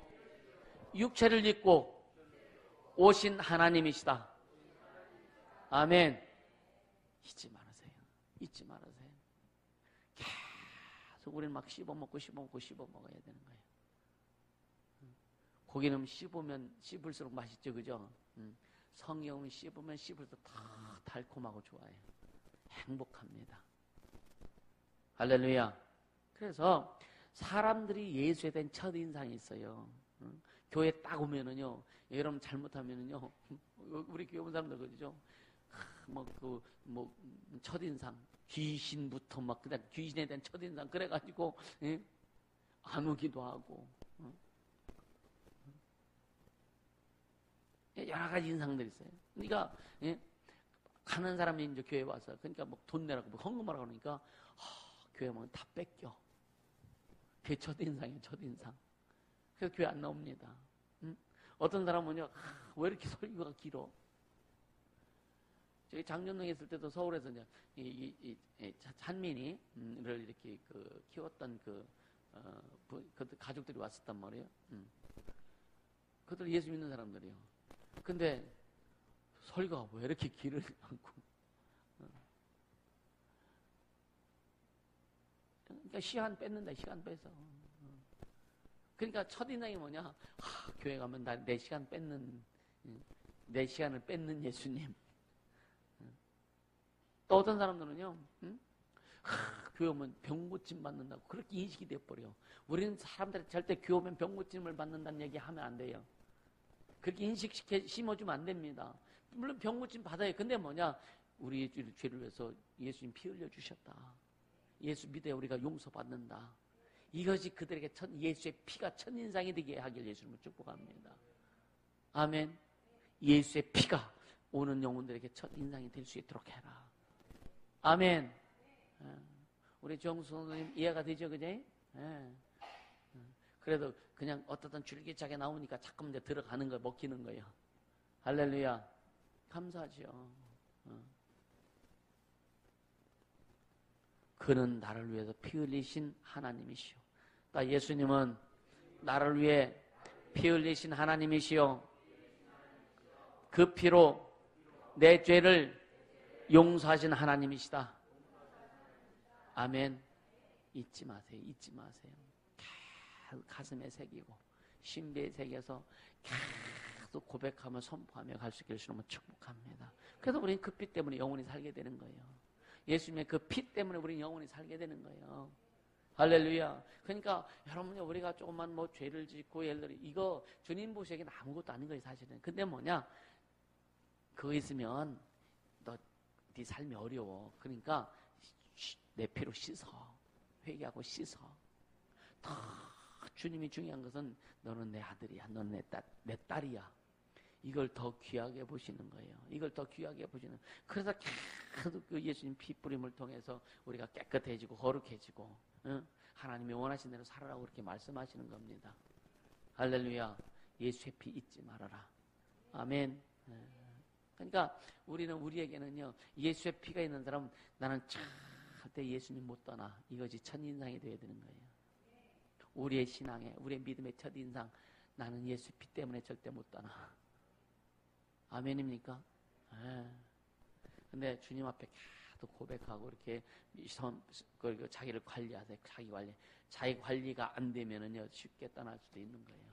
육체를 입고 오신 하나님이시다. 아멘. 잊지 말으세요. 잊지 말으세요. 계속 우리는 막 씹어먹어야 되는 거예요. 고기는 씹으면 씹을수록 맛있죠, 그죠? 성경은 씹으면 씹을수록 다 달콤하고 좋아요. 행복합니다. 할렐루야. 그래서 사람들이 예수에 대한 첫인상이 있어요. 교회 딱 오면은요, 여러분 잘못하면은요, 우리 교회 온 사람들 그러죠? 첫인상, 귀신부터 막 그냥 귀신에 대한 첫인상, 그래가지고, 예? 안 오기도 하고, 여러 가지 인상들이 있어요. 그러니까, 예? 가는 사람이 이제 교회 와서, 그러니까 뭐 돈 내라고, 뭐 헌금하라고 그러니까, 교회 오면 다 뺏겨. 그게 첫인상이에요, 첫인상. 그래서 교회 안 나옵니다. 어떤 사람은요, 왜 이렇게 설교가 길어? 저희 장년동에 있을 때도 서울에서 이제 찬민이를 이렇게 키웠던 그 가족들이 왔었단 말이에요. 그들 예수 믿는 사람들이요. 근데 설교가 왜 이렇게 길을 않고? 그러니까 시간 뺏는다, 시간 뺏어. 그러니까 첫인상이 뭐냐? 교회 가면 내 시간 뺏는, 내 시간을 뺏는 예수님. 또 어떤 사람들은요, 교회 오면 병고침 받는다고 그렇게 인식이 돼버려. 우리는 사람들이 절대 교회 오면 병고침을 받는다는 얘기 하면 안 돼요. 그렇게 심어주면 안 됩니다. 물론 병고침 받아요. 근데 뭐냐? 우리 죄를 위해서 예수님 피 흘려주셨다. 예수 믿어야 우리가 용서받는다. 이것이 그들에게 예수의 피가 첫인상이 되게 하길 예수님을 축복합니다. 아멘. 예수의 피가 오는 영혼들에게 첫인상이 될 수 있도록 해라. 아멘. 우리 정수 선생님 이해가 되죠, 그제? 그래도 그냥 어떻든 줄기차게 나오니까 자꾸 이제 들어가는 거, 먹히는 거예요. 할렐루야. 감사하죠. 그는 나를 위해서 피 흘리신 하나님이시오. 그러니까 예수님은 나를 위해 피 흘리신 하나님이시오. 그 피로 내 죄를 용서하신 하나님이시다. 아멘. 잊지 마세요. 잊지 마세요. 계속 가슴에 새기고 신비에 새겨서 계속 고백하며 선포하며 갈 수 있기를 주님은 축복합니다. 그래서 우리는 그 피 때문에 영원히 살게 되는 거예요. 예수님의 그 피 때문에 우리는 영원히 살게 되는 거예요. 할렐루야. 그러니까 여러분요, 우리가 조금만 뭐 죄를 짓고 예를 들어 이거 주님 보시기에는 아무것도 아닌 거예요, 사실은. 근데 뭐냐? 그거 있으면 네 삶이 어려워. 그러니까 내 피로 씻어. 회개하고 씻어. 다 주님이 중요한 것은 너는 내 아들이야. 너는 내 딸이야. 이걸 더 귀하게 보시는 거예요. 이걸 더 귀하게 보시는. 그래서 계속 그 예수님 피 뿌림을 통해서 우리가 깨끗해지고 거룩해지고, 응? 하나님이 원하신 대로 살아라고 그렇게 말씀하시는 겁니다. 할렐루야. 예수의 피 잊지 말아라. 아멘. 그러니까 우리는 우리에게는요, 예수의 피가 있는 사람은 나는 절대 예수님 못 떠나. 이것이 첫인상이 되어야 되는 거예요. 우리의 신앙에, 우리의 믿음의 첫인상, 나는 예수 피 때문에 절대 못 떠나. 아멘입니까? 근데 주님 앞에 계속 고백하고 이렇게 자기를 관리하세요. 자기 관리가 안 되면은요, 쉽게 떠날 수도 있는 거예요.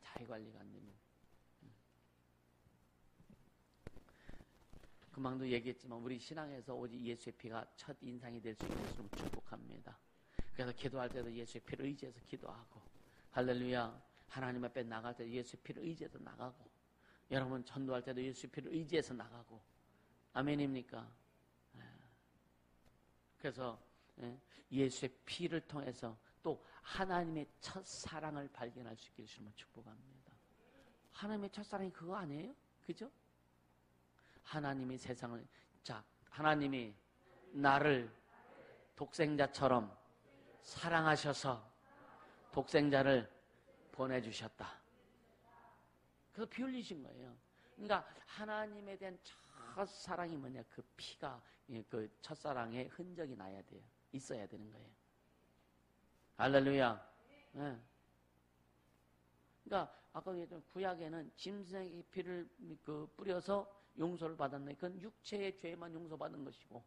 자기 관리가 안 되면. 금방도 얘기했지만 우리 신앙에서 오직 예수의 피가 첫 인상이 될 수 있는 것을 축복합니다. 그래서 기도할 때도 예수의 피를 의지해서 기도하고, 할렐루야. 하나님 앞에 나갈 때도 예수의 피를 의지해서 나가고, 여러분 전도할 때도 예수의 피를 의지해서 나가고, 아멘입니까? 그래서 예수의 피를 통해서 또 하나님의 첫사랑을 발견할 수 있게 해주시면 축복합니다. 하나님의 첫사랑이 그거 아니에요? 그죠? 하나님이 세상을, 하나님이 나를 독생자처럼 사랑하셔서 독생자를 보내주셨다. 그래서 피 흘리신 거예요. 그러니까 하나님에 대한 첫사랑이 뭐냐? 그 피가, 그 첫사랑의 흔적이 나야 돼요. 있어야 되는 거예요. 할렐루야. 네. 그러니까 아까 얘기했던 구약에는 짐승의 피를 뿌려서 용서를 받았네. 그건 육체의 죄만 용서받은 것이고,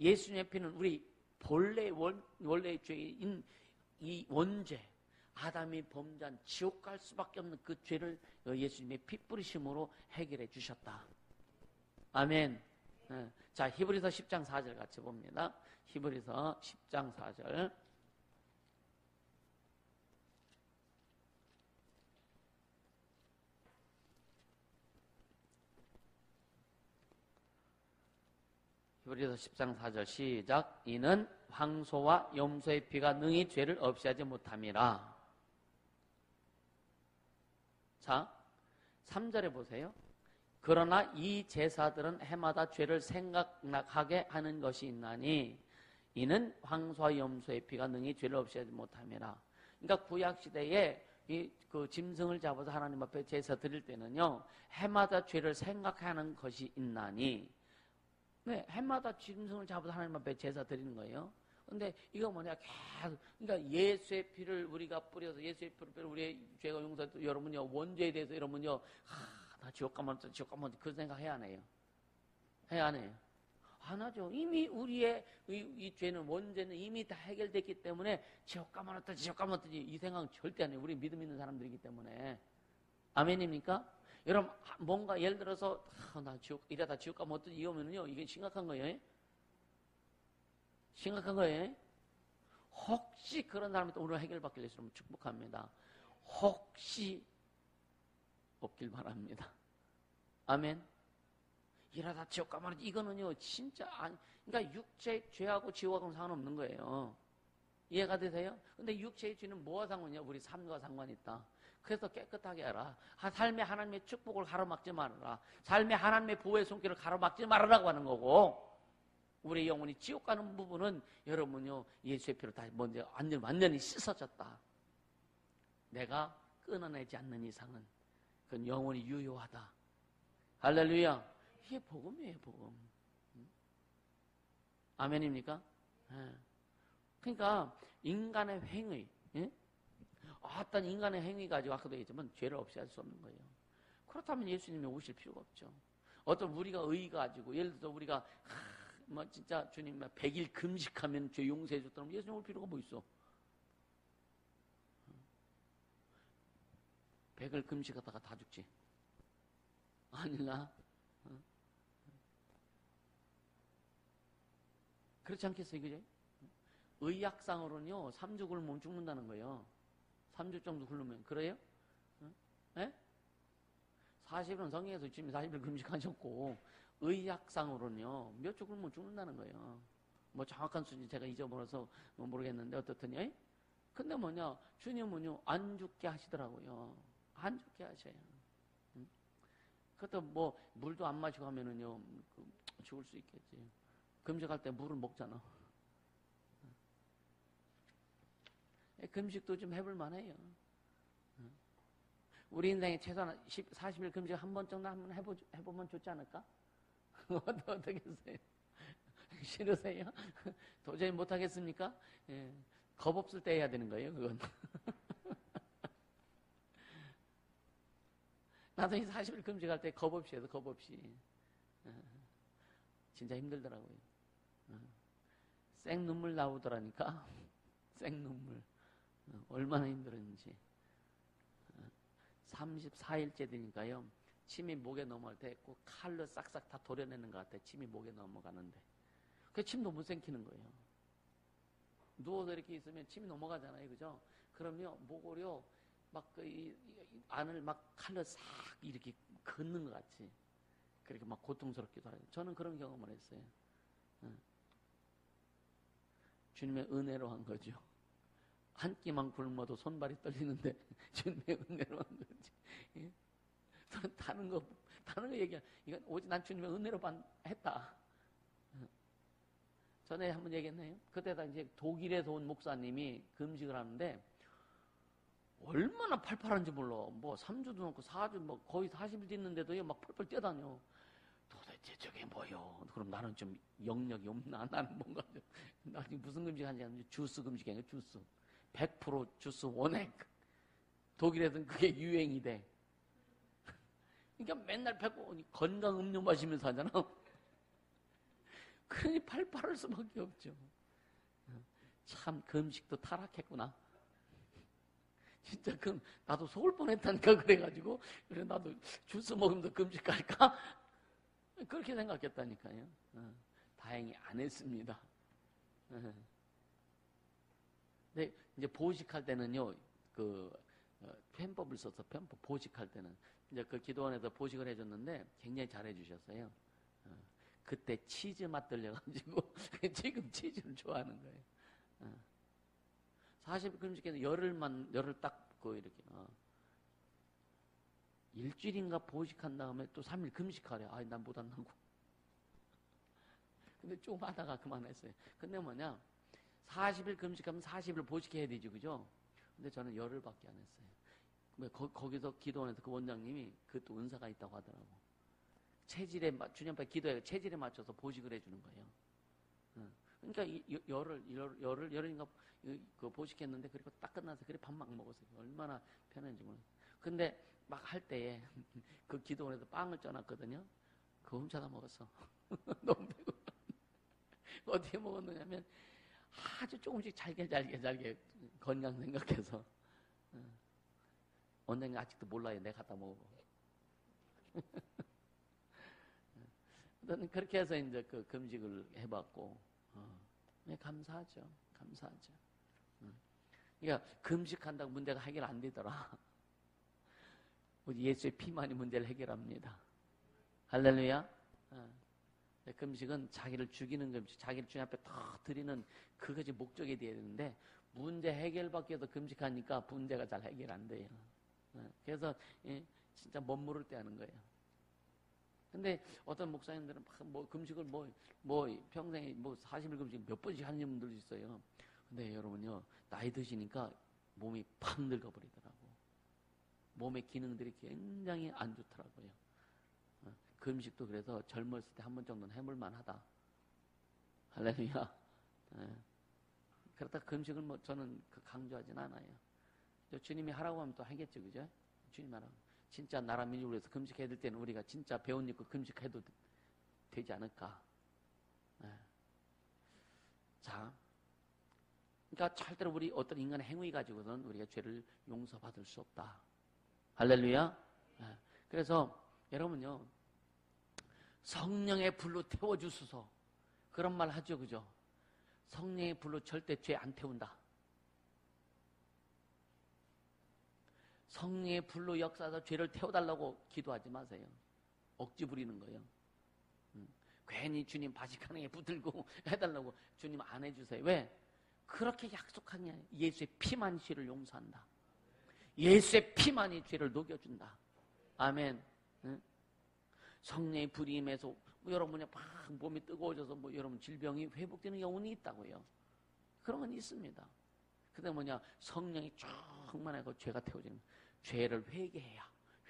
예수님의 피는 우리 원래의 죄인 이 원죄, 아담이 범죄한 지옥 갈 수밖에 없는 그 죄를 예수님의 피 뿌리심으로 해결해 주셨다. 아멘. 자, 히브리서 10장 4절 같이 봅니다. 히브리서 10장 4절. 히브리서 10장 4절 시작. 이는 황소와 염소의 피가 능히 죄를 없애하지 못함이라. 자, 3절에 보세요. 그러나 이 제사들은 해마다 죄를 생각나게 하는 것이 있나니 이는 황소와 염소의 피가 능히 죄를 없애하지 못함이라. 그러니까 구약 시대에 그 짐승을 잡아서 하나님 앞에 제사 드릴 때는요, 해마다 죄를 생각하는 것이 있나니, 네, 해마다 짐승을 잡아서 하나님 앞에 제사 드리는 거예요. 근데 이거 뭐냐, 계속, 그러니까 예수의 피를 우리가 뿌려서, 예수의 피를 뿌려 우리의 죄가 용서해서, 여러분요, 원죄에 대해서 여러분요, 나 지옥 가면 그런 생각 해야 안 해요? 해야 안 해요? 안 하죠. 이미 우리의 이 죄는, 원죄는 이미 다 해결됐기 때문에 지옥 가면 어떠지 이 생각은 절대 안 해요. 우리 믿음 있는 사람들이기 때문에. 아멘입니까? 여러분, 뭔가 예를 들어서 나 이러다 지옥 가면 어떠지 이러면은요, 이게 심각한 거예요. 심각한 거예요. 혹시 그런 사람한테 오늘 해결받길 위해서 축복합니다. 혹시 없길 바랍니다. 아멘. 이러다 지옥 가면 이거는요, 진짜 그러니까 육체의 죄하고 지옥하고는 상관없는 거예요. 이해가 되세요? 근데 육체의 죄는 뭐와 상관이냐? 우리 삶과 상관이 있다. 그래서 깨끗하게 하라. 삶에 하나님의 축복을 가로막지 말아라. 삶에 하나님의 보호의 손길을 가로막지 말아라고 하는 거고, 우리 영혼이 지옥 가는 부분은 여러분요, 예수의 피로 다 먼저 완전히 씻어졌다. 내가 끊어내지 않는 이상은 그건 영혼이 유효하다. 할렐루야. 이게 복음이에요, 복음. 아멘입니까? 네. 그러니까 인간의 행위, 어떤 인간의 행위 가지고 아까도 얘기했지만 죄를 없애할 수 없는 거예요. 그렇다면 예수님이 오실 필요가 없죠. 어떤 우리가 의 가지고, 예를 들어서 우리가 진짜 주님 100일 금식하면 죄 용서해 줬다면 예수님 올 필요가 뭐 있어? 100일 금식하다가 다 죽지. 아니나? 그렇지 않겠어요, 그죠? 의학상으로는요, 3주 굶으면 죽는다는 거예요. 3주 정도 굶으면. 그래요? 네? 40일은 성경에서 지금 40일 금식하셨고, 의학상으로는요, 몇 주 굶으면 죽는다는 거예요. 뭐 정확한 수지 제가 잊어버려서 모르겠는데, 어떻더니. 근데 뭐냐, 주님은요, 안 죽게 하시더라고요. 안 죽게 하셔요. 그것도 뭐 물도 안 마시고 하면은요 죽을 수 있겠지. 금식할 때 물을 먹잖아. 금식도 좀 해볼 만해요. 우리 인생에 최소한 40일 금식 한 번 정도 한번 해보면 좋지 않을까? 어떻겠어요? 싫으세요? 도저히 못하겠습니까? 예. 겁 없을 때 해야 되는 거예요, 그건. 나도 이 40일 금식할 때 겁 없이 해서 겁 없이. 진짜 힘들더라고요. 생 눈물 나오더라니까. 생 눈물. 얼마나 힘들었는지. 34일째 되니까요. 침이 목에 넘어갈 때 꼭 칼로 싹싹 다 도려내는 것 같아. 침이 목에 넘어가는데. 그 침도 못 삼키는 거예요. 누워서 이렇게 있으면 침이 넘어가잖아요. 그죠? 그러면 목을요, 막 이 안을 막 칼로 싹 이렇게 긋는 것 같이. 그렇게 막 고통스럽기도 하고. 저는 그런 경험을 했어요. 주님의 은혜로 한 거죠. 한 끼만 굶어도 손발이 떨리는데 주님의 은혜로 한 거지. 예? 저는 다른 거 얘기야. 이건 오직 난 주님의 은혜로 했다. 전에 한번 얘기했나요? 그때다 이제 독일에서 온 목사님이 금식을 하는데 얼마나 팔팔한지 몰라. 뭐 3주도 넘고 4주 뭐 거의 40일 됐는데도 막 펄펄 뛰어다녀. 도대체 저게 뭐요? 그럼 나는 좀 영역이 없나? 나는 뭔가 좀, 나 지금 무슨 금식하는지 아는지 주스 금식이야. 주스. 100% 주스 원액. 독일에서는 그게 유행이 돼. 그러니까 맨날 100% 건강 음료 마시면서 하잖아. 그러니 팔팔할 수밖에 없죠. 참 금식도 타락했구나. 진짜 나도 속을 뻔했다니까. 그래가지고 그래 나도 주스 먹으면서 금식할까? 그렇게 생각했다니까요. 다행히 안 했습니다. 근데 이제 보식할 때는요, 편법을 써서 보식할 때는 이제 그 기도원에서 보식을 해줬는데 굉장히 잘해주셨어요. 그때 치즈 맛 들려가지고 지금 치즈를 좋아하는 거예요. 40일 금식에서 열흘 딱 이렇게 일주일인가 보식한 다음에 또 3일 금식하래. 아이 난 못 한다고. 근데 좀 하다가 그만했어요. 근데 뭐냐 40일 금식하면 40일 보식해야 되죠, 그죠? 근데 저는 열흘밖에 안 했어요. 거기서 기도원에서 그 원장님이 그것도 은사가 있다고 하더라고. 주님 앞에 기도해 체질에 맞춰서 보식을 해주는 거예요. 그러니까 열흘인가 그 보식했는데 그리고 딱 끝나서 그래 밥 막 먹었어요. 얼마나 편한지 몰라요. 근데 막 할 때에 그 기도원에서 빵을 쪄놨거든요. 그거 훔쳐다 먹었어. 너무 배고파. 어떻게 먹었느냐면 아주 조금씩 잘게 건강 생각해서. 원장님 아직도 몰라요. 내가 갖다 먹어보고. 저는 그렇게 해서 이제 그 금식을 해봤고, 네, 감사하죠. 그러니까 금식한다고 문제가 해결 안 되더라. 우리 예수의 피만이 문제를 해결합니다. 할렐루야. 금식은 자기를 죽이는 금식, 자기를 주님 앞에 다 드리는 그것이 목적이 되어야 되는데 문제 해결받기 위해서 금식하니까 문제가 잘 해결 안 돼요. 그래서 진짜 멋모를 때 하는 거예요. 근데 어떤 목사님들은 뭐 금식을 평생에 40일 금식 몇 번씩 하는 분들도 있어요. 근데 여러분요, 나이 드시니까 몸이 팍 늙어버리더라고. 몸의 기능들이 굉장히 안 좋더라고요. 금식도 그래서 젊었을 때 한 번 정도는 해볼만 하다. 할렐루야. 그렇다 금식을 저는 강조하진 않아요. 주님이 하라고 하면 또 하겠죠, 그죠? 주님 하라고. 진짜 나라 민족을 위해서 금식해야 될 때는 우리가 진짜 배운 입고 금식해도 되지 않을까. 자, 그러니까 절대로 우리 어떤 인간의 행위 가지고는 우리가 죄를 용서받을 수 없다. 할렐루야. 그래서 여러분요, 성령의 불로 태워주소서 그런 말 하죠, 그죠? 성령의 불로 절대 죄 안 태운다. 성령의 불로 역사해서 죄를 태워달라고 기도하지 마세요. 억지 부리는 거예요. 괜히 주님 바지가능에 붙들고 해달라고 주님 안 해주세요. 왜? 그렇게 약속한 게 아니에요. 예수의 피만이 죄를 용서한다. 예수의 피만이 죄를 녹여준다. 아멘. 성령의 불이 임해서 여러분이 막 몸이 뜨거워져서 여러분 질병이 회복되는 경우는 있다고요. 그런 건 있습니다. 그다음 뭐냐, 성령이 충만하고 죄가 태워지는 거예요. 죄를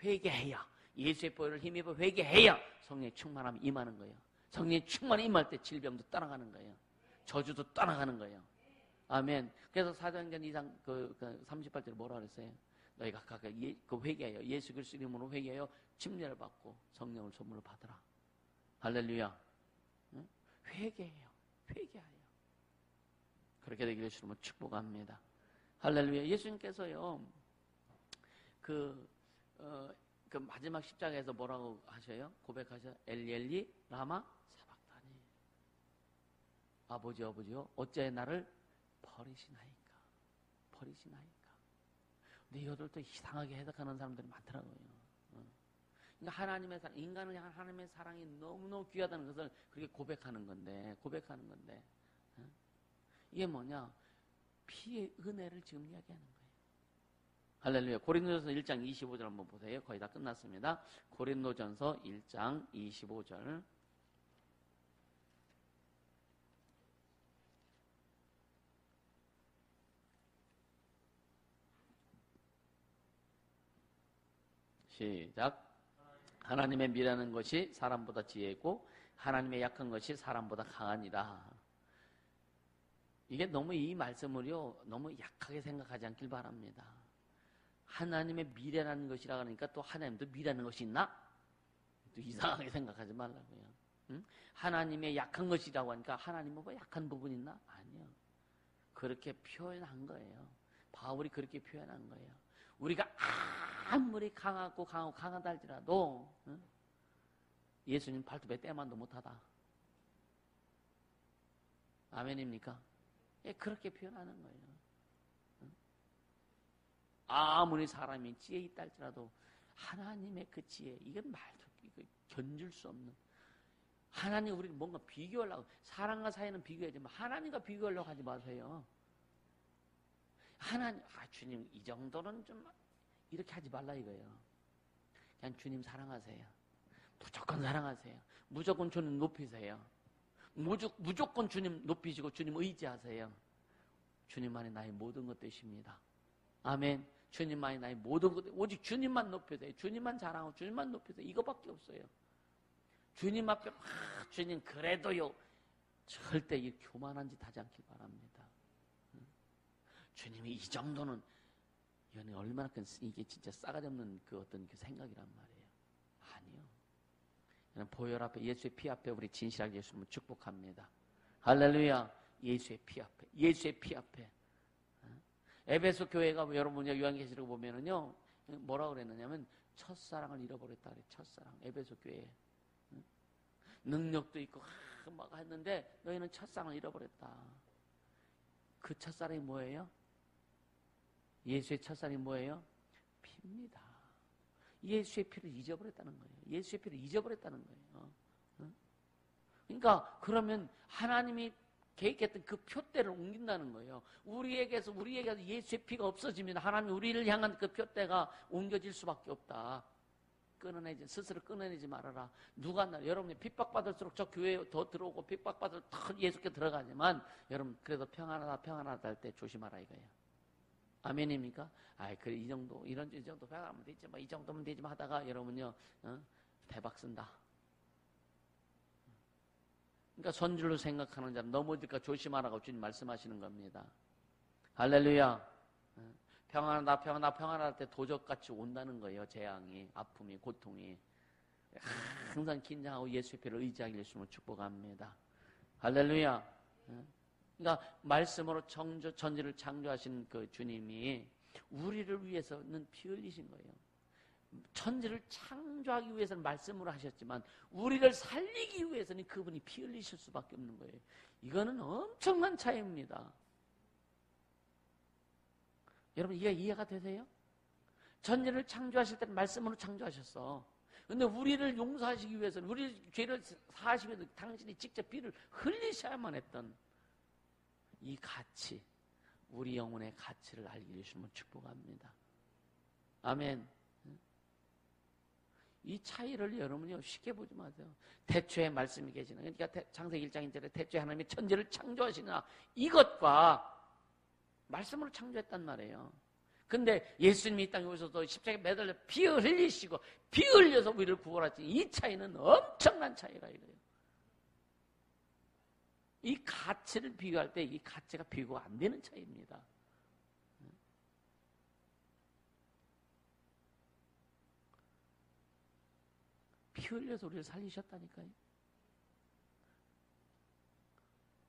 회개해야 예수의 보혈을 힘입어 회개해야 성령의 충만함이 임하는 거예요. 성령의 충만함이 임할 때 질병도 떠나가는 거예요. 저주도 떠나가는 거예요. 아멘. 그래서 사도행전 2장 38절에 뭐라 그랬어요? 너희가 각각 회개하여 예수 그리스도 이름으로 회개하여 침례를 받고 성령을 선물로 받으라. 할렐루야. 응? 회개하여. 그렇게 되기를 주님은 축복합니다. 할렐루야. 예수님께서요, 그 마지막 십자가에서 뭐라고 하셔요? 고백하셔요. 엘리 라마 사박다니. 아버지요, 어째 나를 버리시나이까. 근데 이것들도 이상하게 해석하는 사람들이 많더라고요. 그러니까 하나님의 사랑, 인간을 향한 하나님의 사랑이 너무너무 귀하다는 것을 그렇게 고백하는 건데, 이게 뭐냐? 피의 은혜를 지금 이야기하는 거예요. 할렐루야. 고린도전서 1장 25절 한번 보세요. 거의 다 끝났습니다. 고린도전서 1장 25절. 시작. 하나님의 미라는 것이 사람보다 지혜고 하나님의 약한 것이 사람보다 강하니라. 이게 너무 이 말씀을요 너무 약하게 생각하지 않길 바랍니다. 하나님의 미래라는 것이라 그러니까 또 하나님도 미래라는 것이 있나? 또 이상하게 생각하지 말라고요. 응? 하나님의 약한 것이라고 하니까 하나님은 뭐 약한 부분 있나? 아니요. 그렇게 표현한 거예요. 바울이 그렇게 표현한 거예요. 우리가 아무리 강하다 할지라도 응? 예수님 발톱에 때만도 못하다. 아멘입니까? 예, 그렇게 표현하는 거예요. 응? 아무리 사람이 지혜 있다 할지라도 하나님의 그 지혜, 이건 말도 견줄 수 없는. 하나님 우리를 뭔가 비교하려고, 사람과 사이는 비교하지만 하나님과 비교하려고 하지 마세요. 하나님, 주님 이 정도는 좀 이렇게 하지 말라 이거예요. 그냥 주님 사랑하세요. 무조건 사랑하세요. 무조건 주님 높이세요. 무조건 주님 높이시고 주님 의지하세요. 주님만이 나의 모든 것 되십니다. 아멘. 주님만이 나의 모든 것, 오직 주님만 높여세요. 주님만 자랑하고 주님만 높여세요. 이거밖에 없어요. 주님 앞에 주님 그래도요 절대 이 교만한 짓 하지 않길 바랍니다. 주님이 이 정도는 이거는 얼마나 큰, 이게 진짜 싸가지 없는 그 어떤 그 생각이란 말이에요. 아니요. 보혈 앞에, 예수의 피 앞에 우리 진실하게 예수님을 축복합니다. 할렐루야. 예수의 피 앞에. 에베소 교회가 여러분 요한계시록 보면은요 뭐라고 그랬느냐면 첫사랑을 잃어버렸다 그래. 첫사랑. 에베소 교회. 능력도 있고 막 했는데 너희는 첫사랑을 잃어버렸다. 그 첫사랑이 뭐예요? 예수의 첫사랑이 뭐예요? 피입니다. 예수의 피를 잊어버렸다는 거예요. 예수의 피를 잊어버렸다는 거예요. 그러니까 그러면 하나님이 계획했던 그 표대를 옮긴다는 거예요. 우리에게서 예수의 피가 없어지면 하나님이 우리를 향한 그 표대가 옮겨질 수밖에 없다. 스스로 끊어내지 말아라. 여러분이 핍박받을수록 저 교회에 더 들어오고 핍박받을 더 예수께 들어가지만 여러분 그래도 평안하다 할 때 조심하라 이거예요. 아멘입니까? 그래 이 정도 평안하면 되지 이 정도면 되지 하다가 여러분요 대박 쓴다. 그러니까 선줄로 생각하는 자는 넘어질까 조심하라고 주님 말씀하시는 겁니다. 할렐루야. 평안하다 할 때 도적같이 온다는 거예요. 재앙이, 아픔이, 고통이. 항상 긴장하고 예수의 피를 의지하기를 주님을 축복합니다. 할렐루야. 그러니까 말씀으로 전지를 창조하신 그 주님이 우리를 위해서는 피 흘리신 거예요. 천지를 창조하기 위해서는 말씀으로 하셨지만 우리를 살리기 위해서는 그분이 피 흘리실 수밖에 없는 거예요. 이거는 엄청난 차이입니다. 여러분 이해가 되세요? 천지를 창조하실 때는 말씀으로 창조하셨어. 근데 우리를 용서하시기 위해서는 우리 죄를 사하시기 위해서 당신이 직접 피를 흘리셔야만 했던 이 가치, 우리 영혼의 가치를 알게 해주시면 축복합니다. 아멘. 이 차이를 여러분이 쉽게 보지 마세요. 태초에 말씀이 계시는, 그러니까 창세기 1장 1절에 태초에 하나님이 천지를 창조하시나, 이것과 말씀으로 창조했단 말이에요. 근데 예수님이 이 땅에 오셔서 십자가에 매달려 피 흘리시고 피 흘려서 우리를 구원하신 이 차이는 엄청난 차이라 이거예요. 이 가치를 비교할 때 이 가치가 비교가 안 되는 차이입니다. 피 흘려서 우리를 살리셨다니까요.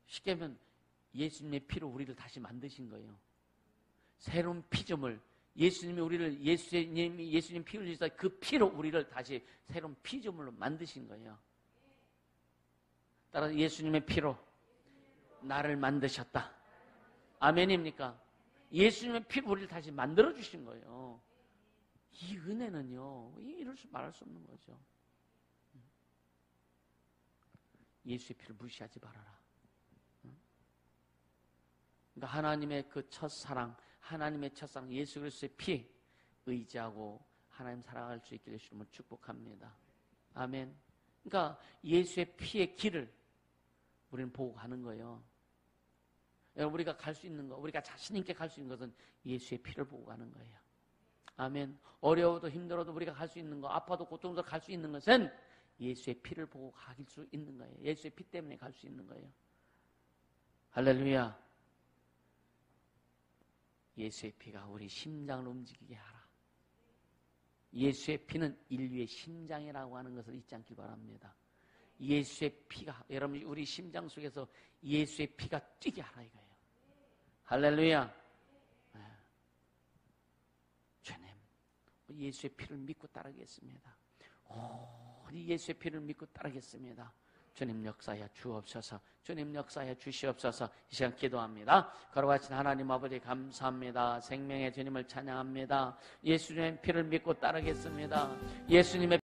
쉽게 하면 예수님의 피로 우리를 다시 만드신 거예요. 새로운 피조물, 예수님이 우리를 예수님 피 흘리셔서 그 피로 우리를 다시 새로운 피조물로 만드신 거예요. 따라서 예수님의 피로 나를 만드셨다. 아멘입니까? 예수님의 피로 우리를 다시 만들어 주신 거예요. 이 은혜는요, 이럴 수 말할 수 없는 거죠. 예수의 피를 무시하지 말아라. 그러니까 하나님의 그 첫사랑, 하나님의 첫사랑 예수 그리스도의 피 의지하고 하나님 살아갈 수 있기를 주님을 축복합니다. 아멘. 그러니까 예수의 피의 길을 우리는 보고 가는 거예요. 우리가 갈 수 있는 거, 우리가 자신 있게 갈 수 있는 것은 예수의 피를 보고 가는 거예요. 아멘. 어려워도 힘들어도 우리가 갈 수 있는 거, 아파도 고통도 갈 수 있는 것은 예수의 피를 보고 갈 수 있는 거예요. 예수의 피 때문에 갈 수 있는 거예요. 할렐루야. 예수의 피가 우리 심장을 움직이게 하라. 예수의 피는 인류의 심장이라고 하는 것을 잊지 않길 바랍니다. 예수의 피가, 여러분 우리 심장 속에서 예수의 피가 뛰게 하라 이거예요. 할렐루야. 주님, 예수의 피를 믿고 따르겠습니다. 우리 예수의 피를 믿고 따르겠습니다. 주님 역사하여 주옵소서. 주님 역사하여 주시옵소서. 이 시간 기도합니다. 거룩하신 하나님 아버지 감사합니다. 생명의 주님을 찬양합니다. 예수님의 피를 믿고 따르겠습니다. 예수님의